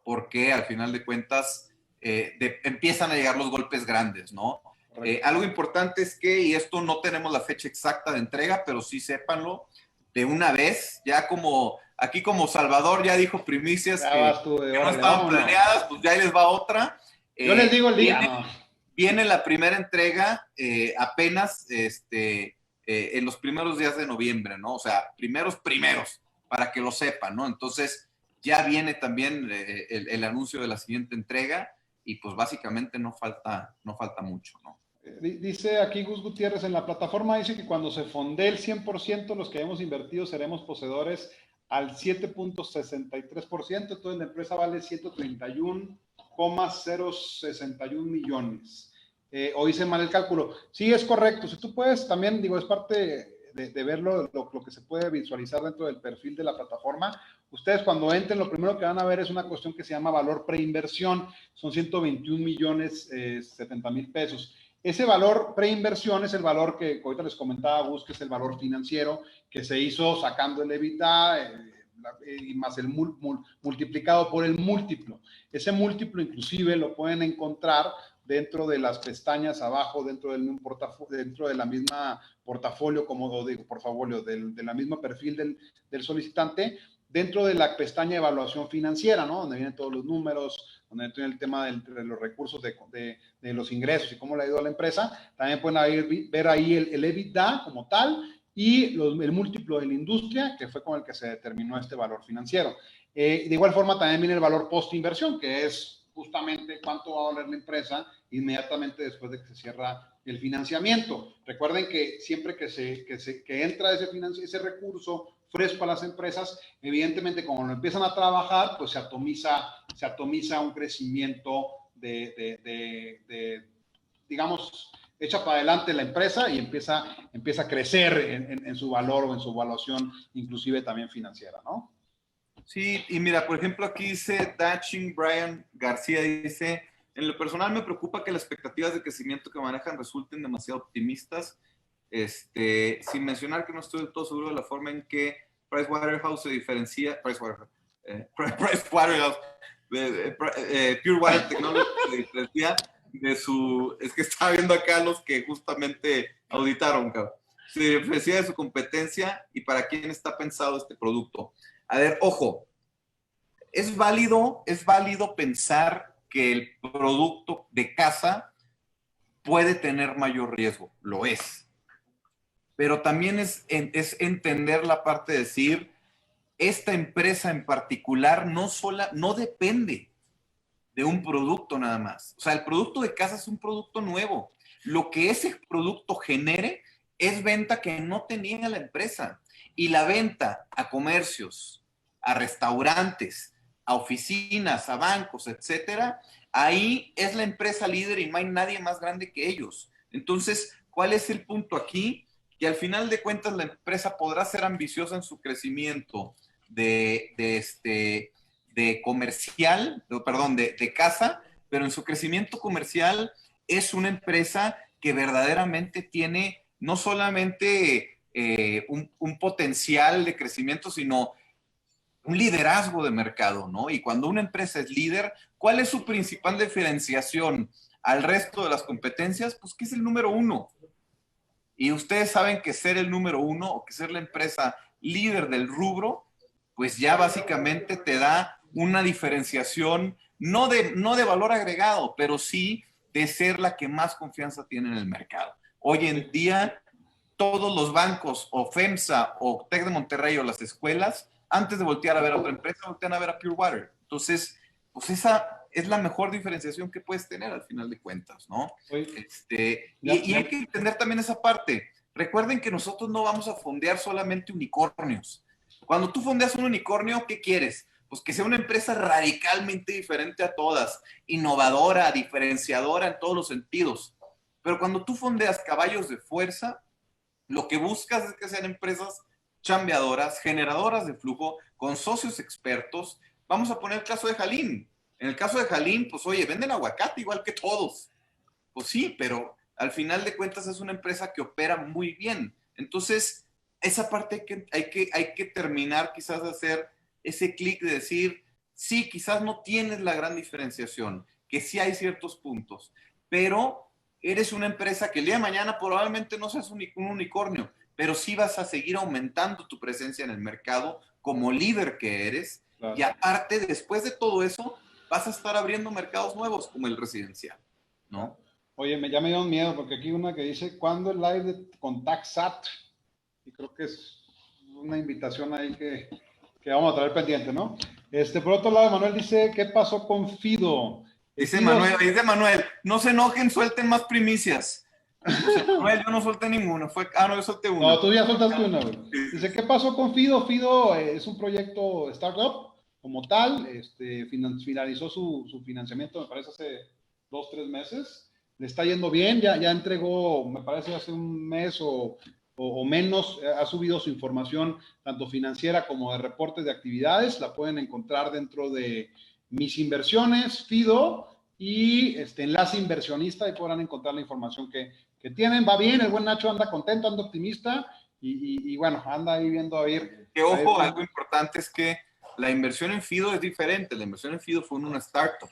porque al final de cuentas empiezan a llegar los golpes grandes, ¿no? Algo importante es que, y esto no tenemos la fecha exacta de entrega, pero sí sépanlo, de una vez, ya como, aquí como Salvador ya dijo primicias que no estaban planeadas, pues ya ahí les va otra. Yo les digo el día, no. Viene la primera entrega apenas en los primeros días de noviembre, ¿no? O sea, primeros, para que lo sepan, ¿no? Entonces, ya viene también el anuncio de la siguiente entrega y pues básicamente no falta mucho, ¿no? Dice aquí Gus Gutiérrez, en la plataforma dice que cuando se fonde el 100%, los que hemos invertido seremos poseedores al 7.63%, entonces la empresa vale 131,061 millones. O hice mal el cálculo. Sí, es correcto. Si tú puedes, también digo, es parte de verlo, lo que se puede visualizar dentro del perfil de la plataforma. Ustedes cuando entren, lo primero que van a ver es una cuestión que se llama valor preinversión. Son 121 millones 70 mil pesos. Ese valor preinversión es el valor que ahorita les comentaba Gus, que es el valor financiero que se hizo sacando el EBITDA y más el multiplicado por el múltiplo. Ese múltiplo inclusive lo pueden encontrar dentro de las pestañas abajo, dentro del mismo dentro de la misma portafolio, como digo, portafolio, de la misma perfil del solicitante, dentro de la pestaña de evaluación financiera, ¿no? Donde vienen todos los números, donde tiene el tema de los recursos de los ingresos y cómo le ha ido a la empresa. También pueden ver ahí el EBITDA como tal y el múltiplo de la industria, que fue con el que se determinó este valor financiero. De igual forma, también viene el valor post-inversión, que es justamente cuánto va a valer la empresa inmediatamente después de que se cierra el financiamiento. Recuerden que siempre que entra ese recurso fresco a las empresas, evidentemente como lo empiezan a trabajar, pues se atomiza un crecimiento digamos, echa para adelante la empresa y empieza a crecer en su valor o en su evaluación, inclusive también financiera, ¿no? Sí, y mira, por ejemplo, aquí dice Daching Brian García, dice, en lo personal me preocupa que las expectativas de crecimiento que manejan resulten demasiado optimistas, sin mencionar que no estoy del todo seguro de la forma en que Pricewaterhouse se diferencia, Pricewaterhouse, Pure Water Technology se diferencia de es que estaba viendo acá los que justamente auditaron, cabrón. Se diferencia de su competencia y para quién está pensado este producto. A ver, ojo, es válido pensar que el producto de casa puede tener mayor riesgo, lo es. Pero también es entender la parte de decir, esta empresa en particular no depende de un producto nada más. O sea, el producto de casa es un producto nuevo. Lo que ese producto genere es venta que no tenía la empresa. Y la venta a comercios, a restaurantes, a oficinas, a bancos, etcétera, ahí es la empresa líder y no hay nadie más grande que ellos. Entonces, ¿cuál es el punto aquí? Que al final de cuentas la empresa podrá ser ambiciosa en su crecimiento de comercial, perdón, de casa, pero en su crecimiento comercial es una empresa que verdaderamente tiene no solamente un potencial de crecimiento, sino un liderazgo de mercado, ¿no? Y cuando una empresa es líder, ¿Cuál es su principal diferenciación al resto de las competencias? Pues que es el número uno. Y ustedes saben que ser el número uno o que ser la empresa líder del rubro, pues ya básicamente te da una diferenciación, no de valor agregado, pero sí de ser la que más confianza tiene en el mercado. Hoy en día, todos los bancos o FEMSA o TEC de Monterrey o las escuelas, antes de voltear a ver a otra empresa, voltean a ver a Pure Water. Entonces, pues esa es la mejor diferenciación que puedes tener al final de cuentas, ¿no? Y hay que entender también esa parte. Recuerden que nosotros no vamos a fondear solamente unicornios. Cuando tú fondeas un unicornio, ¿qué quieres? Pues que sea una empresa radicalmente diferente a todas, innovadora, diferenciadora en todos los sentidos. Pero cuando tú fondeas caballos de fuerza, lo que buscas es que sean empresas chambeadoras, generadoras de flujo, con socios expertos. Vamos a poner el caso de Jalín. En el caso de Jalín, pues oye, venden aguacate igual que todos. Pues sí, pero al final de cuentas es una empresa que opera muy bien. Entonces, esa parte hay que terminar quizás de hacer ese clic de decir, sí, quizás no tienes la gran diferenciación, que sí hay ciertos puntos, pero eres una empresa que el día de mañana probablemente no seas un unicornio, pero sí vas a seguir aumentando tu presencia en el mercado como líder que eres. Claro. Y aparte, después de todo eso, vas a estar abriendo mercados nuevos como el residencial, ¿no? Oye, ya me dio miedo porque aquí una que dice, ¿cuándo el live con TaxSat? Y creo que es una invitación ahí que vamos a traer pendiente, ¿no? Por otro lado, Manuel dice, ¿qué pasó con Fido? Dice Manuel, no se enojen, suelten más primicias. Manuel, yo no solté ninguna. Yo solté una. No, tú ya soltaste una, güey. Dice, ¿qué pasó con Fido? Fido es un proyecto startup como tal. Finalizó su financiamiento, me parece, hace 2-3 meses. Le está yendo bien, ya entregó, me parece, hace un mes o menos, ha subido su información tanto financiera como de reportes de actividades. La pueden encontrar dentro de Mis Inversiones, Fido, y Enlace Inversionista, y podrán encontrar la información que tienen. Va bien, el buen Nacho anda contento, anda optimista, y bueno, anda ahí viendo a ver. Que ojo, algo importante es que la inversión en Fido es diferente. La inversión en Fido fue en una startup.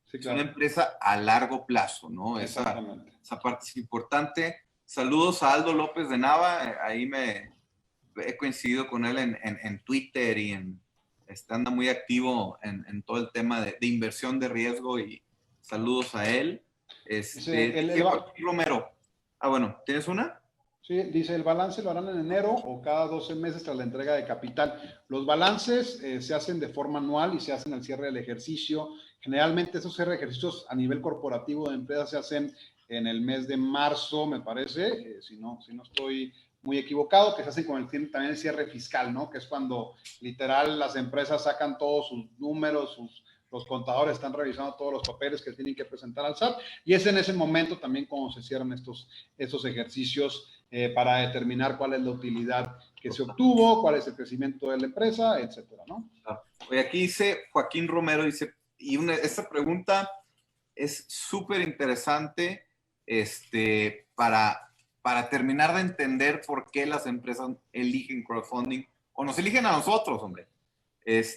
Sí, claro. Es una empresa a largo plazo, ¿no? Esa parte es importante. Saludos a Aldo López de Nava. Ahí he coincidido con él en Twitter y anda muy activo en todo el tema de inversión de riesgo, y saludos a él. Joaquín Romero. Bueno, ¿tienes una? Sí, dice, el balance lo harán en enero o cada 12 meses tras la entrega de capital. Los balances se hacen de forma anual y se hacen al cierre del ejercicio. Generalmente esos cierres de ejercicios a nivel corporativo de empresas se hacen en el mes de marzo, me parece, si no estoy muy equivocado, que se hacen con también el cierre fiscal, ¿no? Que es cuando literal las empresas sacan todos sus números, los contadores están revisando todos los papeles que tienen que presentar al SAT, y es en ese momento también cuando se cierran estos ejercicios para determinar cuál es la utilidad que se obtuvo, cuál es el crecimiento de la empresa, etcétera, ¿no? Oye, aquí dice Joaquín Romero, dice, y esta pregunta es súper interesante para terminar de entender por qué las empresas eligen crowdfunding o nos eligen a nosotros, hombre.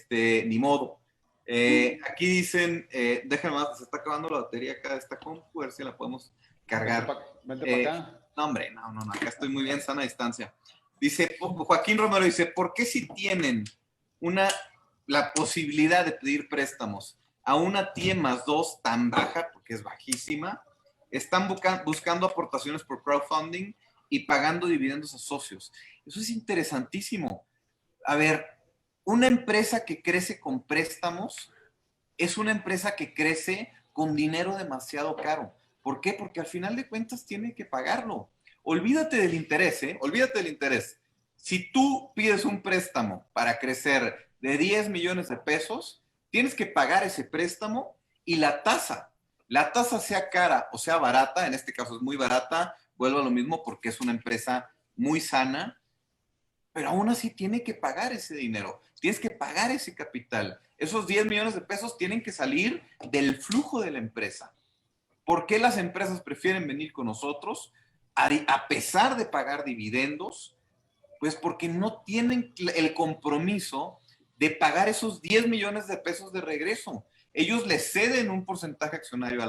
Ni modo. Aquí dicen, déjenme más, se está acabando la batería acá de esta compu, a ver si la podemos cargar. Vente para acá. No, hombre, no, acá estoy muy bien, sana distancia. Dice, Joaquín Romero dice, ¿por qué si tienen la posibilidad de pedir préstamos a una TIE más 2 tan baja, porque es bajísima, están buscando aportaciones por crowdfunding y pagando dividendos a socios? Eso es interesantísimo. A ver, una empresa que crece con préstamos es una empresa que crece con dinero demasiado caro. ¿Por qué? Porque al final de cuentas tiene que pagarlo. Olvídate del interés, ¿eh? Olvídate del interés. Si tú pides un préstamo para crecer de 10 millones de pesos, tienes que pagar ese préstamo, y la tasa sea cara o sea barata, en este caso es muy barata, vuelvo a lo mismo porque es una empresa muy sana, pero aún así tiene que pagar ese dinero, tienes que pagar ese capital. Esos 10 millones de pesos tienen que salir del flujo de la empresa. ¿Por qué las empresas prefieren venir con nosotros a pesar de pagar dividendos? Pues porque no tienen el compromiso de pagar esos 10 millones de pesos de regreso. ellos le ceden un porcentaje accionario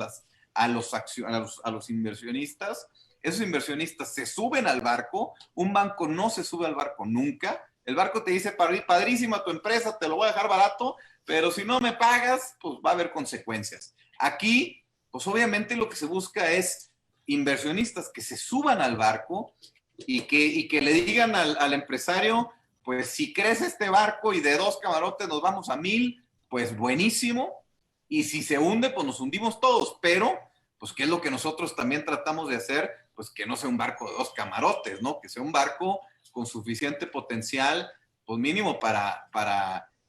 a los inversionistas. Esos inversionistas se suben al barco, un banco no se sube al barco nunca. El barco te dice, padrísima tu empresa, te lo voy a dejar barato, pero si no me pagas, pues va a haber consecuencias. Aquí, pues obviamente lo que se busca es inversionistas que se suban al barco y que le digan al empresario, pues si crece este barco y de 2 camarotes nos vamos a 1000, pues buenísimo. Y si se hunde, pues nos hundimos todos. Pero, pues, ¿qué es lo que nosotros también tratamos de hacer? Pues que no sea un barco de 2 camarotes, ¿no? Que sea un barco con suficiente potencial, pues mínimo para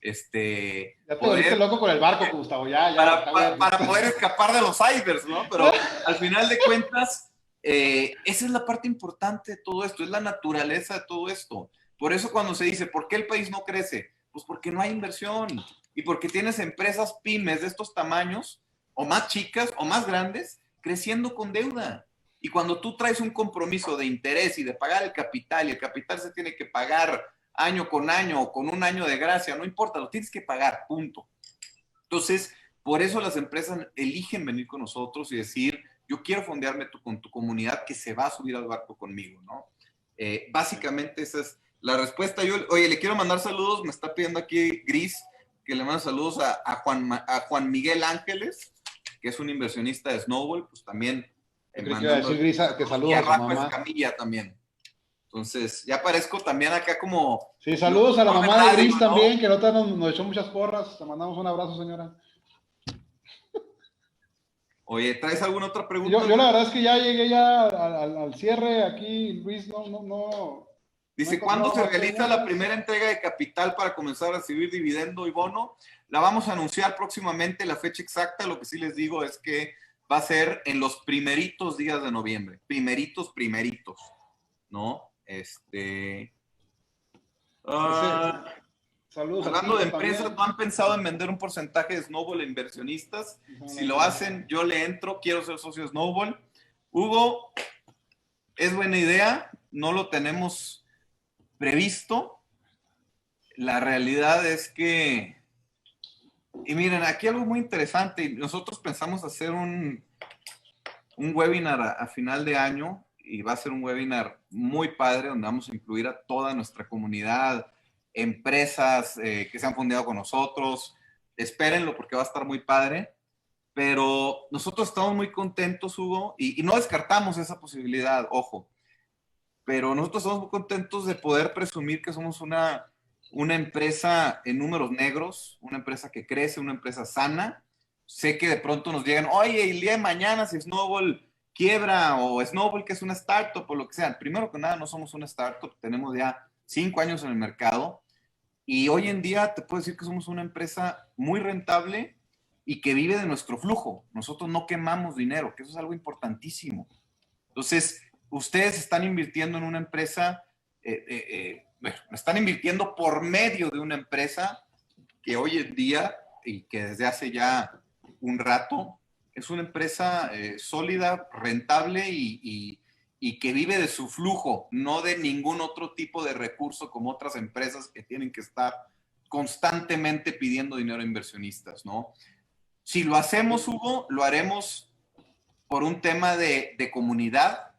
Ya te volviste loco con el barco, Gustavo, para poder escapar de los icebergs, ¿no? Pero al final de cuentas, esa es la parte importante de todo esto, es la naturaleza de todo esto. Por eso cuando se dice, ¿por qué el país no crece? Pues porque no hay inversión y porque tienes empresas pymes de estos tamaños, o más chicas, o más grandes, creciendo con deuda. Y cuando tú traes un compromiso de interés y de pagar el capital, y el capital se tiene que pagar año con año o con un año de gracia, no importa, lo tienes que pagar, punto. Entonces, por eso las empresas eligen venir con nosotros y decir, yo quiero fondearme con tu comunidad que se va a subir al barco conmigo, ¿no? Básicamente esa es la respuesta. Oye, le quiero mandar saludos, me está pidiendo aquí Gris, que le mando saludos a Juan Miguel Ángeles, que es un inversionista de Snowball, pues también decir, Gris, que saludos a su Rafa mamá. Escamilla también. Entonces, ya aparezco también acá como... Sí, saludos a la mamá de Gris, ¿no? También, que nos echó muchas porras. Te mandamos un abrazo, señora. Oye, ¿traes alguna otra pregunta? Yo la verdad es que ya llegué ya al cierre aquí, Luis, no. Dice, ¿cuándo se realiza la primera entrega de capital para comenzar a recibir dividendo y bono? La vamos a anunciar próximamente, la fecha exacta. Lo que sí les digo es que va a ser en los primeritos días de noviembre. Primeritos, ¿no? Saludos. Hablando de empresas, ¿no han pensado en vender un porcentaje de Snowball a inversionistas? Si lo hacen, yo le entro, quiero ser socio de Snowball. Hugo, es buena idea, no lo tenemos previsto. La realidad es que, y miren, aquí algo muy interesante, nosotros pensamos hacer un webinar a final de año, y va a ser un webinar muy padre, donde vamos a incluir a toda nuestra comunidad, empresas que se han fondeado con nosotros. Espérenlo porque va a estar muy padre, pero nosotros estamos muy contentos, Hugo, y no descartamos esa posibilidad, ojo, pero nosotros estamos muy contentos de poder presumir que somos una empresa en números negros, una empresa que crece, una empresa sana. Sé que de pronto nos llegan, oye, el día de mañana si Snowball quiebra o Snowball que es una startup o lo que sea. Primero que nada, no somos una startup, tenemos ya 5 años en el mercado y hoy en día te puedo decir que somos una empresa muy rentable y que vive de nuestro flujo. Nosotros no quemamos dinero, que eso es algo importantísimo. Entonces, ustedes están invirtiendo en una empresa, están invirtiendo por medio de una empresa que hoy en día y que desde hace ya un rato es una empresa sólida, rentable y que vive de su flujo, no de ningún otro tipo de recurso como otras empresas que tienen que estar constantemente pidiendo dinero a inversionistas, ¿no? Si lo hacemos, Hugo, lo haremos por un tema de comunidad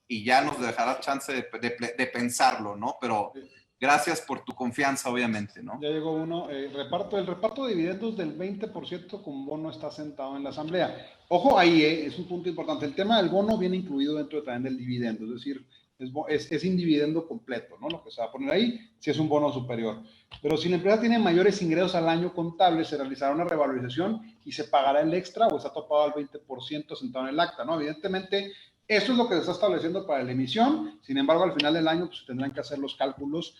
y ya nos dejará chance de pensarlo, ¿no? Pero gracias por tu confianza, obviamente, ¿no? Ya llegó uno. El reparto de dividendos del 20% con bono está sentado en la asamblea. Ojo ahí, es un punto importante. El tema del bono viene incluido dentro también del dividendo, es decir, es sin dividendo completo, ¿no? Lo que se va a poner ahí, si es un bono superior. Pero si la empresa tiene mayores ingresos al año contable, se realizará una revalorización y se pagará el extra o está topado al 20% sentado en el acta, ¿no? Evidentemente, esto es lo que se está estableciendo para la emisión. Sin embargo, al final del año pues, tendrán que hacer los cálculos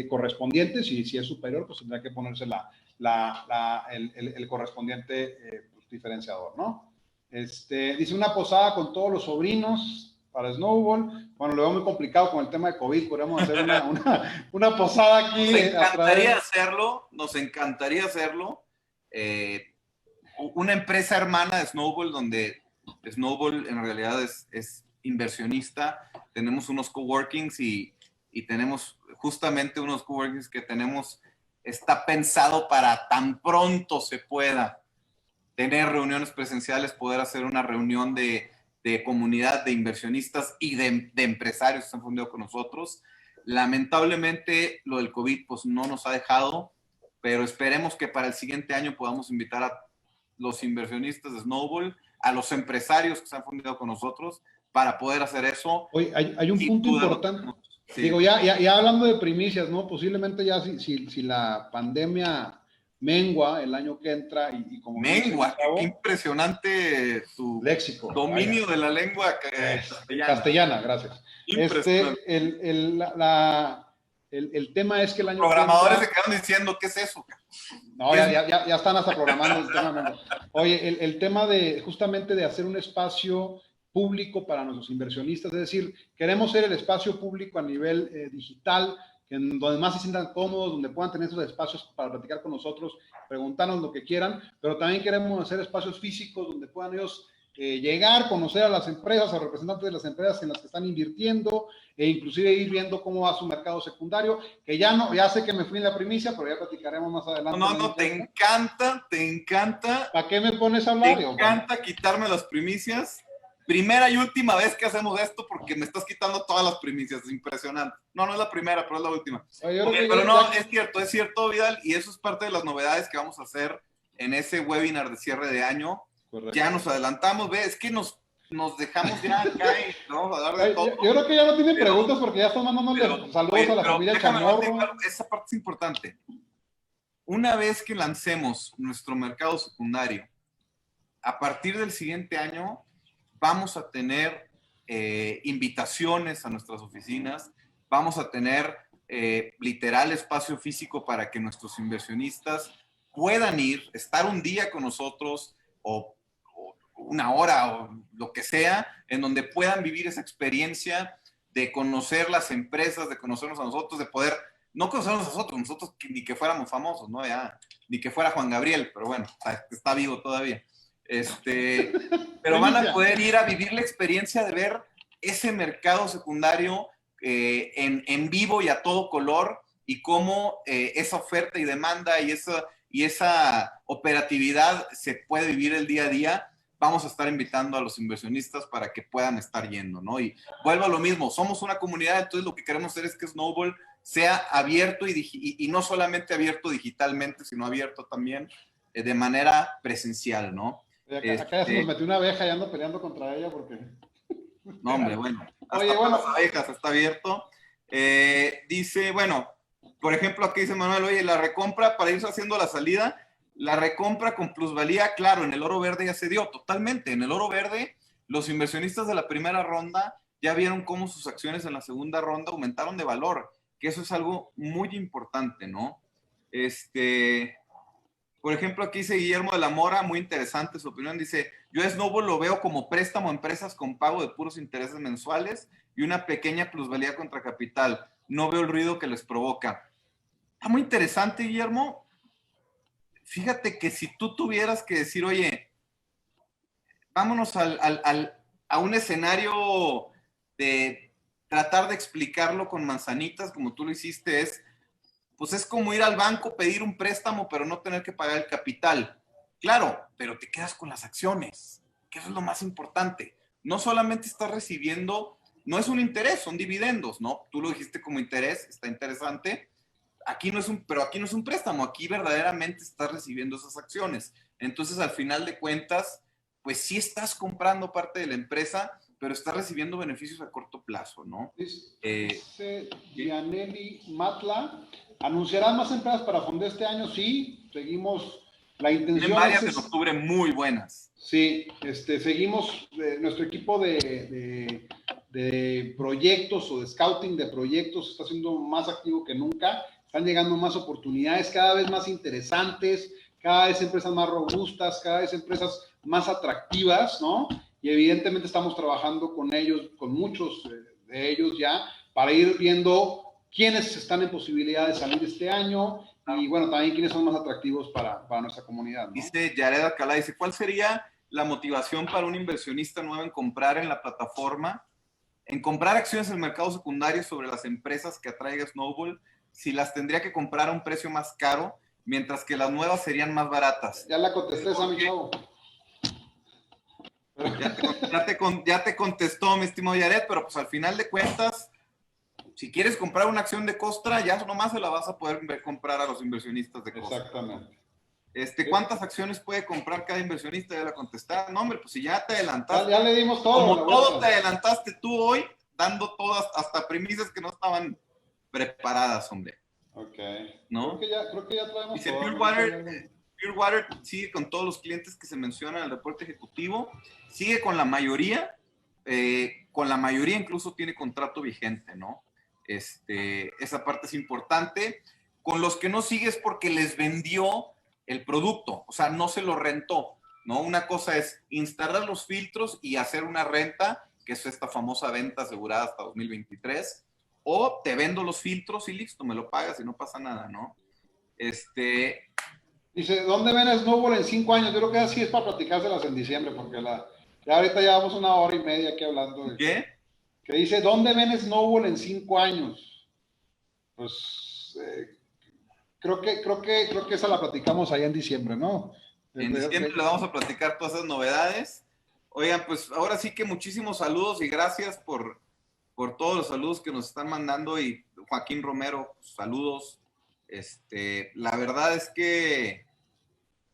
correspondientes y si es superior, pues tendrá que ponerse el correspondiente pues, diferenciador, ¿no? Dice una posada con todos los sobrinos para Snowball. Bueno, lo veo muy complicado con el tema de COVID. Podríamos hacer una posada aquí. Nos encantaría hacerlo. Una empresa hermana de Snowball donde Snowball en realidad es inversionista. Tenemos unos coworkings y tenemos justamente unos coworkings que está pensado para tan pronto se pueda tener reuniones presenciales, poder hacer una reunión de comunidad, de inversionistas y de empresarios que se han fundido con nosotros. Lamentablemente, lo del COVID pues no nos ha dejado, pero esperemos que para el siguiente año podamos invitar a los inversionistas de Snowball, a los empresarios que se han fundido con nosotros, para poder hacer eso. Oye, hay un punto importante. Sí. Digo, ya hablando de primicias, ¿no? Posiblemente ya si la pandemia mengua el año que entra y como... Mengua, qué impresionante tu léxico, dominio de la lengua castellana, gracias. El tema es que el año programadores que entra, se quedan diciendo, ¿qué es eso? No, ya están hasta programando el tema. Oye, el tema de justamente de hacer un espacio público para nuestros inversionistas, es decir, queremos ser el espacio público a nivel digital, donde más se sientan cómodos, donde puedan tener esos espacios para platicar con nosotros, preguntarnos lo que quieran, pero también queremos hacer espacios físicos donde puedan ellos llegar, conocer a las empresas, a representantes de las empresas en las que están invirtiendo, e inclusive ir viendo cómo va su mercado secundario, que ya sé que me fui en la primicia, pero ya platicaremos más adelante. No, te encanta. ¿Para qué me pones a hablar? Te encanta quitarme las primicias. Primera y última vez que hacemos esto porque me estás quitando todas las primicias, es impresionante. No es la primera, pero es la última. Pero no, es cierto, Vidal, y eso es parte de las novedades que vamos a hacer en ese webinar de cierre de año. Correcto. Ya nos adelantamos, es que nos dejamos ya acá y vamos a dar de todo. Yo creo que ya no tiene preguntas porque ya están mandándole saludos a la familia Chamorro. Esa parte es importante. Una vez que lancemos nuestro mercado secundario, a partir del siguiente año vamos a tener invitaciones a nuestras oficinas, vamos a tener literal espacio físico para que nuestros inversionistas puedan ir, estar un día con nosotros o una hora o lo que sea, en donde puedan vivir esa experiencia de conocer las empresas, de conocernos a nosotros, de poder, no conocernos a nosotros ni que fuéramos famosos, ¿no? Ya, ni que fuera Juan Gabriel, pero bueno, está vivo todavía. Pero van a poder ir a vivir la experiencia de ver ese mercado secundario en vivo y a todo color, y cómo esa oferta y demanda y esa operatividad se puede vivir el día a día. Vamos a estar invitando a los inversionistas para que puedan estar yendo, ¿no? Y vuelvo a lo mismo, somos una comunidad, entonces lo que queremos hacer es que Snowball sea abierto y no solamente abierto digitalmente, sino abierto también de manera presencial, ¿no? Acá ya se nos metió una abeja y ando peleando contra ella porque... No, hombre, bueno. Oye, bueno. Las abejas está abierto. Dice, bueno, por ejemplo, aquí dice Manuel, oye, la recompra para irse haciendo la salida, la recompra con plusvalía, claro, en el oro verde ya se dio totalmente. En el oro verde, los inversionistas de la primera ronda ya vieron cómo sus acciones en la segunda ronda aumentaron de valor, que eso es algo muy importante, ¿no? Por ejemplo, aquí dice Guillermo de la Mora, muy interesante su opinión, dice, yo a Snowball lo veo como préstamo a empresas con pago de puros intereses mensuales y una pequeña plusvalía contra capital. No veo el ruido que les provoca. Está muy interesante, Guillermo. Fíjate que si tú tuvieras que decir, oye, vámonos a un escenario de tratar de explicarlo con manzanitas, como tú lo hiciste, pues es como ir al banco, pedir un préstamo, pero no tener que pagar el capital. Claro, pero te quedas con las acciones, que eso es lo más importante. No solamente estás recibiendo, no es un interés, son dividendos, ¿no? Tú lo dijiste como interés, está interesante. Pero aquí no es un préstamo, aquí verdaderamente estás recibiendo esas acciones. Entonces, al final de cuentas, pues sí estás comprando parte de la empresa, pero estás recibiendo beneficios a corto plazo, ¿no? Dice Gianelli Matla, ¿anunciarán más empresas para fondo este año? Sí, seguimos. La intención tienen varias en octubre muy buenas. Sí, seguimos nuestro equipo de proyectos o de scouting de proyectos está siendo más activo que nunca. Están llegando más oportunidades, cada vez más interesantes, cada vez empresas más robustas, cada vez empresas más atractivas, ¿no? Y evidentemente estamos trabajando con ellos, con muchos de ellos ya, para ir viendo quiénes están en posibilidad de salir este año y, bueno, también quiénes son más atractivos para nuestra comunidad, ¿no? Dice Yared Alcalá, dice, ¿cuál sería la motivación para un inversionista nuevo en comprar en la plataforma, en comprar acciones en el mercado secundario sobre las empresas que atraiga Snowball, si las tendría que comprar a un precio más caro mientras que las nuevas serían más baratas. Ya la contesté, Sammy Chavo. Ya te contestó, mi estimado Yaret, pero pues al final de cuentas, si quieres comprar una acción de Costra, ya nomás se la vas a poder comprar a los inversionistas de Costra. Exactamente. ¿Cuántas acciones puede comprar cada inversionista? Ya la contestaron. No, hombre, pues si ya te adelantaste. Ya le dimos todo. Como todo te adelantaste tú hoy, dando todas, hasta premisas que no estaban preparadas, hombre. Ok. ¿No? Creo que ya traemos dice todo. Pure Water sigue con todos los clientes que se mencionan en el reporte ejecutivo, sigue con la mayoría incluso tiene contrato vigente, ¿no? Esa parte es importante. Con los que no sigue es porque les vendió el producto, o sea, no se lo rentó, ¿no? Una cosa es instalar los filtros y hacer una renta, que es esta famosa venta asegurada hasta 2023, o te vendo los filtros y listo, me lo pagas y no pasa nada, ¿no? Dice, ¿dónde ven Snowball en 5 años? Yo creo que así es para platicárselas en diciembre, porque ya ahorita llevamos 1 hora y media aquí hablando de... ¿Qué? Que dice, ¿dónde ven Snowball en 5 años? Pues creo que esa la platicamos allá en diciembre, ¿no? En diciembre le vamos a platicar todas esas novedades. Oigan, pues ahora sí que muchísimos saludos y gracias por todos los saludos que nos están mandando. Y Joaquín Romero, saludos. La verdad es que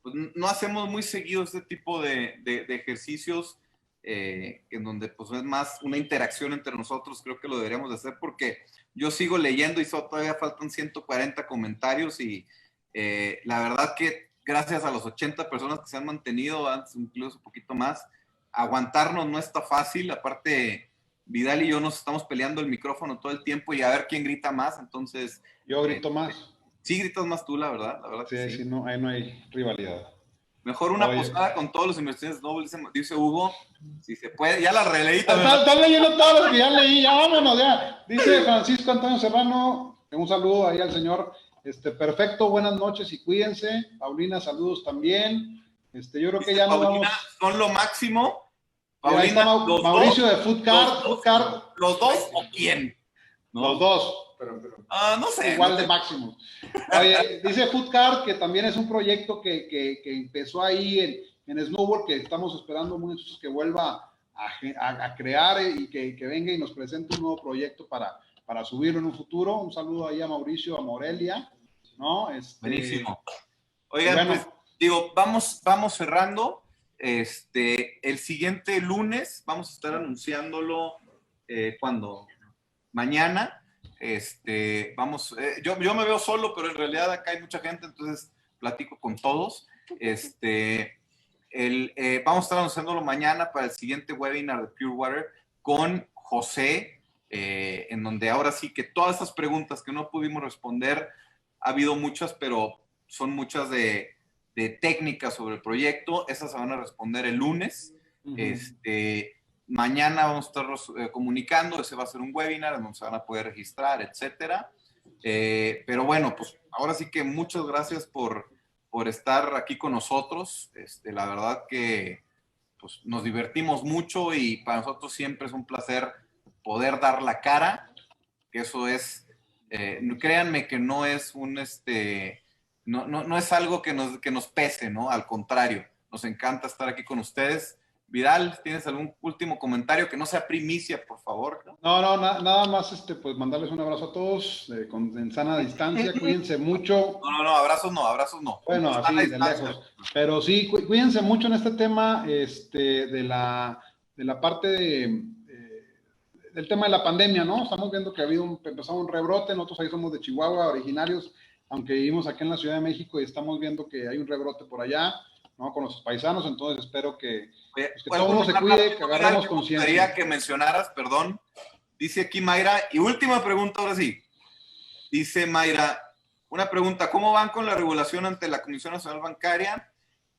pues, no hacemos muy seguido este tipo de ejercicios en donde pues es más una interacción entre nosotros. Creo que lo deberíamos de hacer porque yo sigo leyendo y todavía faltan 140 comentarios y la verdad que gracias a las 80 personas que se han mantenido, antes incluso un poquito más, aguantarnos no está fácil. Aparte, Vidal y yo nos estamos peleando el micrófono todo el tiempo y a ver quién grita más. Entonces, yo grito más. Sí, gritas más tú, la verdad. Sí, sí, no, ahí no hay rivalidad. Mejor una posada con todos los inversionistas Snowball, dice Hugo. Si se puede, ya la releí también. Están leyendo todos los que ya leí, ya vámonos, ya. Dice Francisco Antonio Serrano, un saludo ahí al señor. Perfecto, buenas noches y cuídense. Paulina, saludos también. Yo creo que ya no vamos. Son lo máximo. Paulina, ahí está Mauricio de Foodcard. ¿Los dos o quién? ¿No? Los dos. Pero no sé. Igual de máximo. Oye, dice Foodcard que también es un proyecto que empezó ahí en Snowball, que estamos esperando mucho que vuelva a crear y que venga y nos presente un nuevo proyecto para subirlo en un futuro. Un saludo ahí a Mauricio, a Morelia, ¿no? Buenísimo. Oigan, bueno, pues digo, vamos cerrando. El siguiente lunes vamos a estar anunciándolo ¿cuándo? Mañana. Yo me veo solo, pero en realidad acá hay mucha gente, entonces platico con todos. Vamos a estar anunciándolo mañana para el siguiente webinar de Pure Water con José, en donde ahora sí que todas esas preguntas que no pudimos responder, ha habido muchas, pero son muchas de técnicas sobre el proyecto. Esas se van a responder el lunes. Mañana vamos a estar comunicando, ese va a ser un webinar donde se van a poder registrar, etcétera. Pero bueno, pues ahora sí que muchas gracias por estar aquí con nosotros. La verdad que pues, nos divertimos mucho y para nosotros siempre es un placer poder dar la cara, que eso es, créanme que no es no es algo que nos pese, ¿no? Al contrario, nos encanta estar aquí con ustedes. Vidal, ¿tienes algún último comentario que no sea primicia, por favor? No, nada más, pues mandarles un abrazo a todos, en sana distancia, cuídense mucho. No, abrazos no. Bueno, así, de lejos. Pero sí, cuídense mucho en este tema, de la parte del tema de la pandemia, ¿no? Estamos viendo que empezó un rebrote, nosotros ahí somos de Chihuahua, originarios, aunque vivimos aquí en la Ciudad de México y estamos viendo que hay un rebrote por allá, ¿no? Con los paisanos, entonces espero que todo el mundo se cuide, que agarremos conciencia. Me gustaría que mencionaras, perdón, dice aquí Mayra, y última pregunta ahora sí, dice Mayra, una pregunta, ¿cómo van con la regulación ante la Comisión Nacional Bancaria?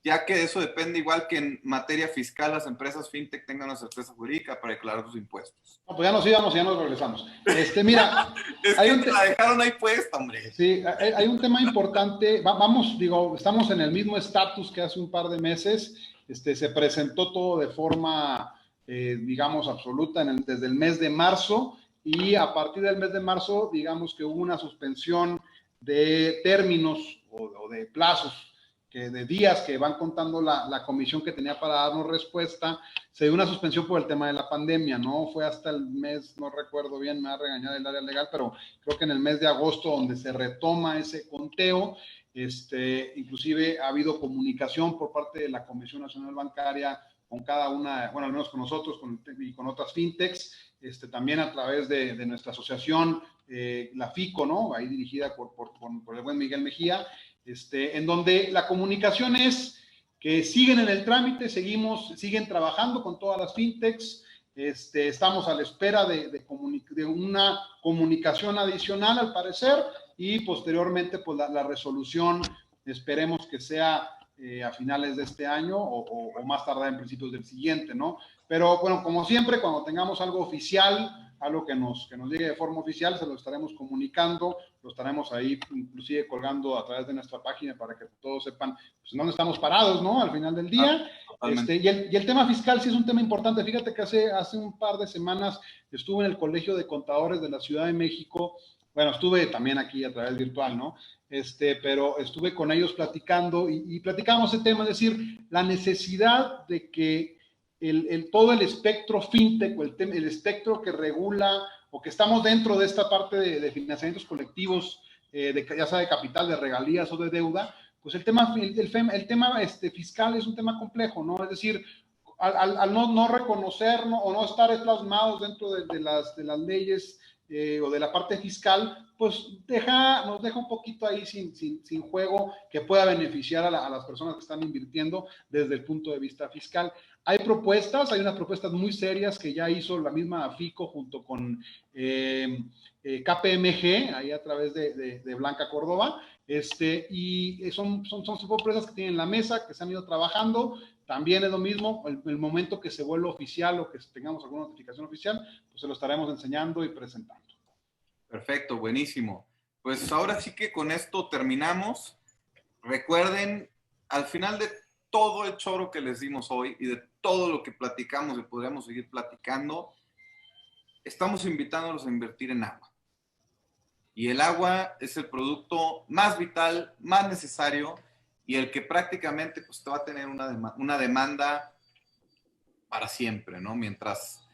Ya que de eso depende, igual que en materia fiscal, las empresas fintech tengan una certeza jurídica para declarar sus impuestos. No, pues ya nos íbamos y ya nos regresamos. Mira, es que la dejaron ahí puesta, hombre. Sí, hay un tema importante. Estamos en el mismo estatus que hace un par de meses. Se presentó todo de forma, digamos, absoluta desde el mes de marzo y a partir del mes de marzo, digamos que hubo una suspensión de términos o de plazos, de días que van contando la comisión que tenía para darnos respuesta. Se dio una suspensión por el tema de la pandemia, ¿no? Fue hasta el mes, no recuerdo bien, me va a regañar el área legal, pero creo que en el mes de agosto donde se retoma ese conteo. Inclusive ha habido comunicación por parte de la Comisión Nacional Bancaria con cada una, bueno, al menos con nosotros y con otras fintechs, también a través de nuestra asociación, la FICO, ¿no? Ahí dirigida por el buen Miguel Mejía, en donde la comunicación es que siguen en el trámite, siguen trabajando con todas las fintechs, estamos a la espera de una comunicación adicional al parecer, y posteriormente pues la resolución esperemos que sea a finales de este año o más tardar en principios del siguiente, ¿no? Pero bueno, como siempre, cuando tengamos algo oficial, algo que nos llegue de forma oficial, se lo estaremos comunicando, lo estaremos ahí inclusive colgando a través de nuestra página para que todos sepan pues, dónde estamos parados, ¿no? Al final del día. Y el tema fiscal sí es un tema importante. Fíjate que hace un par de semanas estuve en el Colegio de Contadores de la Ciudad de México. Bueno, estuve también aquí a través virtual, ¿no? Pero estuve con ellos platicando y platicamos ese tema, es decir, la necesidad de que todo el espectro fintech o el espectro que regula o que estamos dentro de esta parte de financiamientos colectivos, ya sea de capital, de regalías o de deuda, pues el tema fiscal es un tema complejo, ¿no? Es decir, al no reconocer o no estar plasmados dentro de las leyes o de la parte fiscal, pues nos deja un poquito ahí sin juego que pueda beneficiar a las personas que están invirtiendo desde el punto de vista fiscal. Hay unas propuestas muy serias que ya hizo la misma FICO junto con KPMG, ahí a través de Blanca Córdoba, y son propuestas que tienen en la mesa, que se han ido trabajando. También es lo mismo, el momento que se vuelva oficial o que tengamos alguna notificación oficial, pues se lo estaremos enseñando y presentando. Perfecto, buenísimo. Pues ahora sí que con esto terminamos. Recuerden, al final de todo el choro que les dimos hoy y de todo lo que platicamos y podríamos seguir platicando, estamos invitándolos a invertir en agua. Y el agua es el producto más vital, más necesario y el que prácticamente pues, te va a tener una demanda para siempre, ¿no? Mientras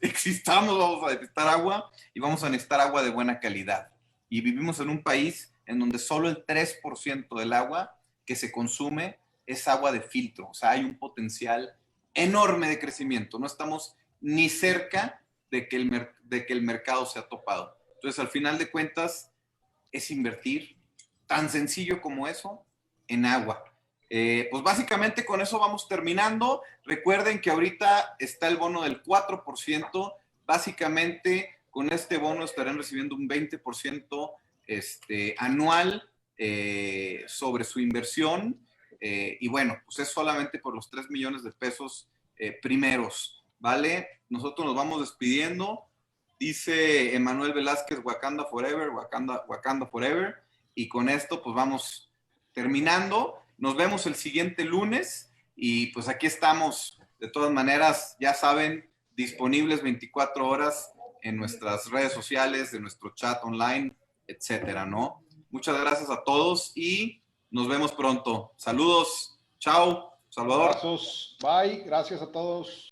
existamos vamos a necesitar agua y vamos a necesitar agua de buena calidad. Y vivimos en un país en donde solo el 3% del agua que se consume es agua de filtro. O sea, hay un potencial enorme de crecimiento. No estamos ni cerca de que el mercado se ha topado. Entonces, al final de cuentas, es invertir tan sencillo como eso en agua. Pues básicamente con eso vamos terminando. Recuerden que ahorita está el bono del 4%. Básicamente con este bono estarán recibiendo un 20% anual sobre su inversión. Y bueno, pues es solamente por los 3 millones de pesos primeros, ¿vale? Nosotros nos vamos despidiendo. Dice Emanuel Velázquez, Wakanda Forever, Wakanda Forever. Y con esto pues vamos terminando. Nos vemos el siguiente lunes y pues aquí estamos, de todas maneras, ya saben, disponibles 24 horas en nuestras redes sociales, en nuestro chat online, etcétera, ¿no? Muchas gracias a todos y nos vemos pronto. Saludos, chao, Salvador. Abrazos, bye, gracias a todos.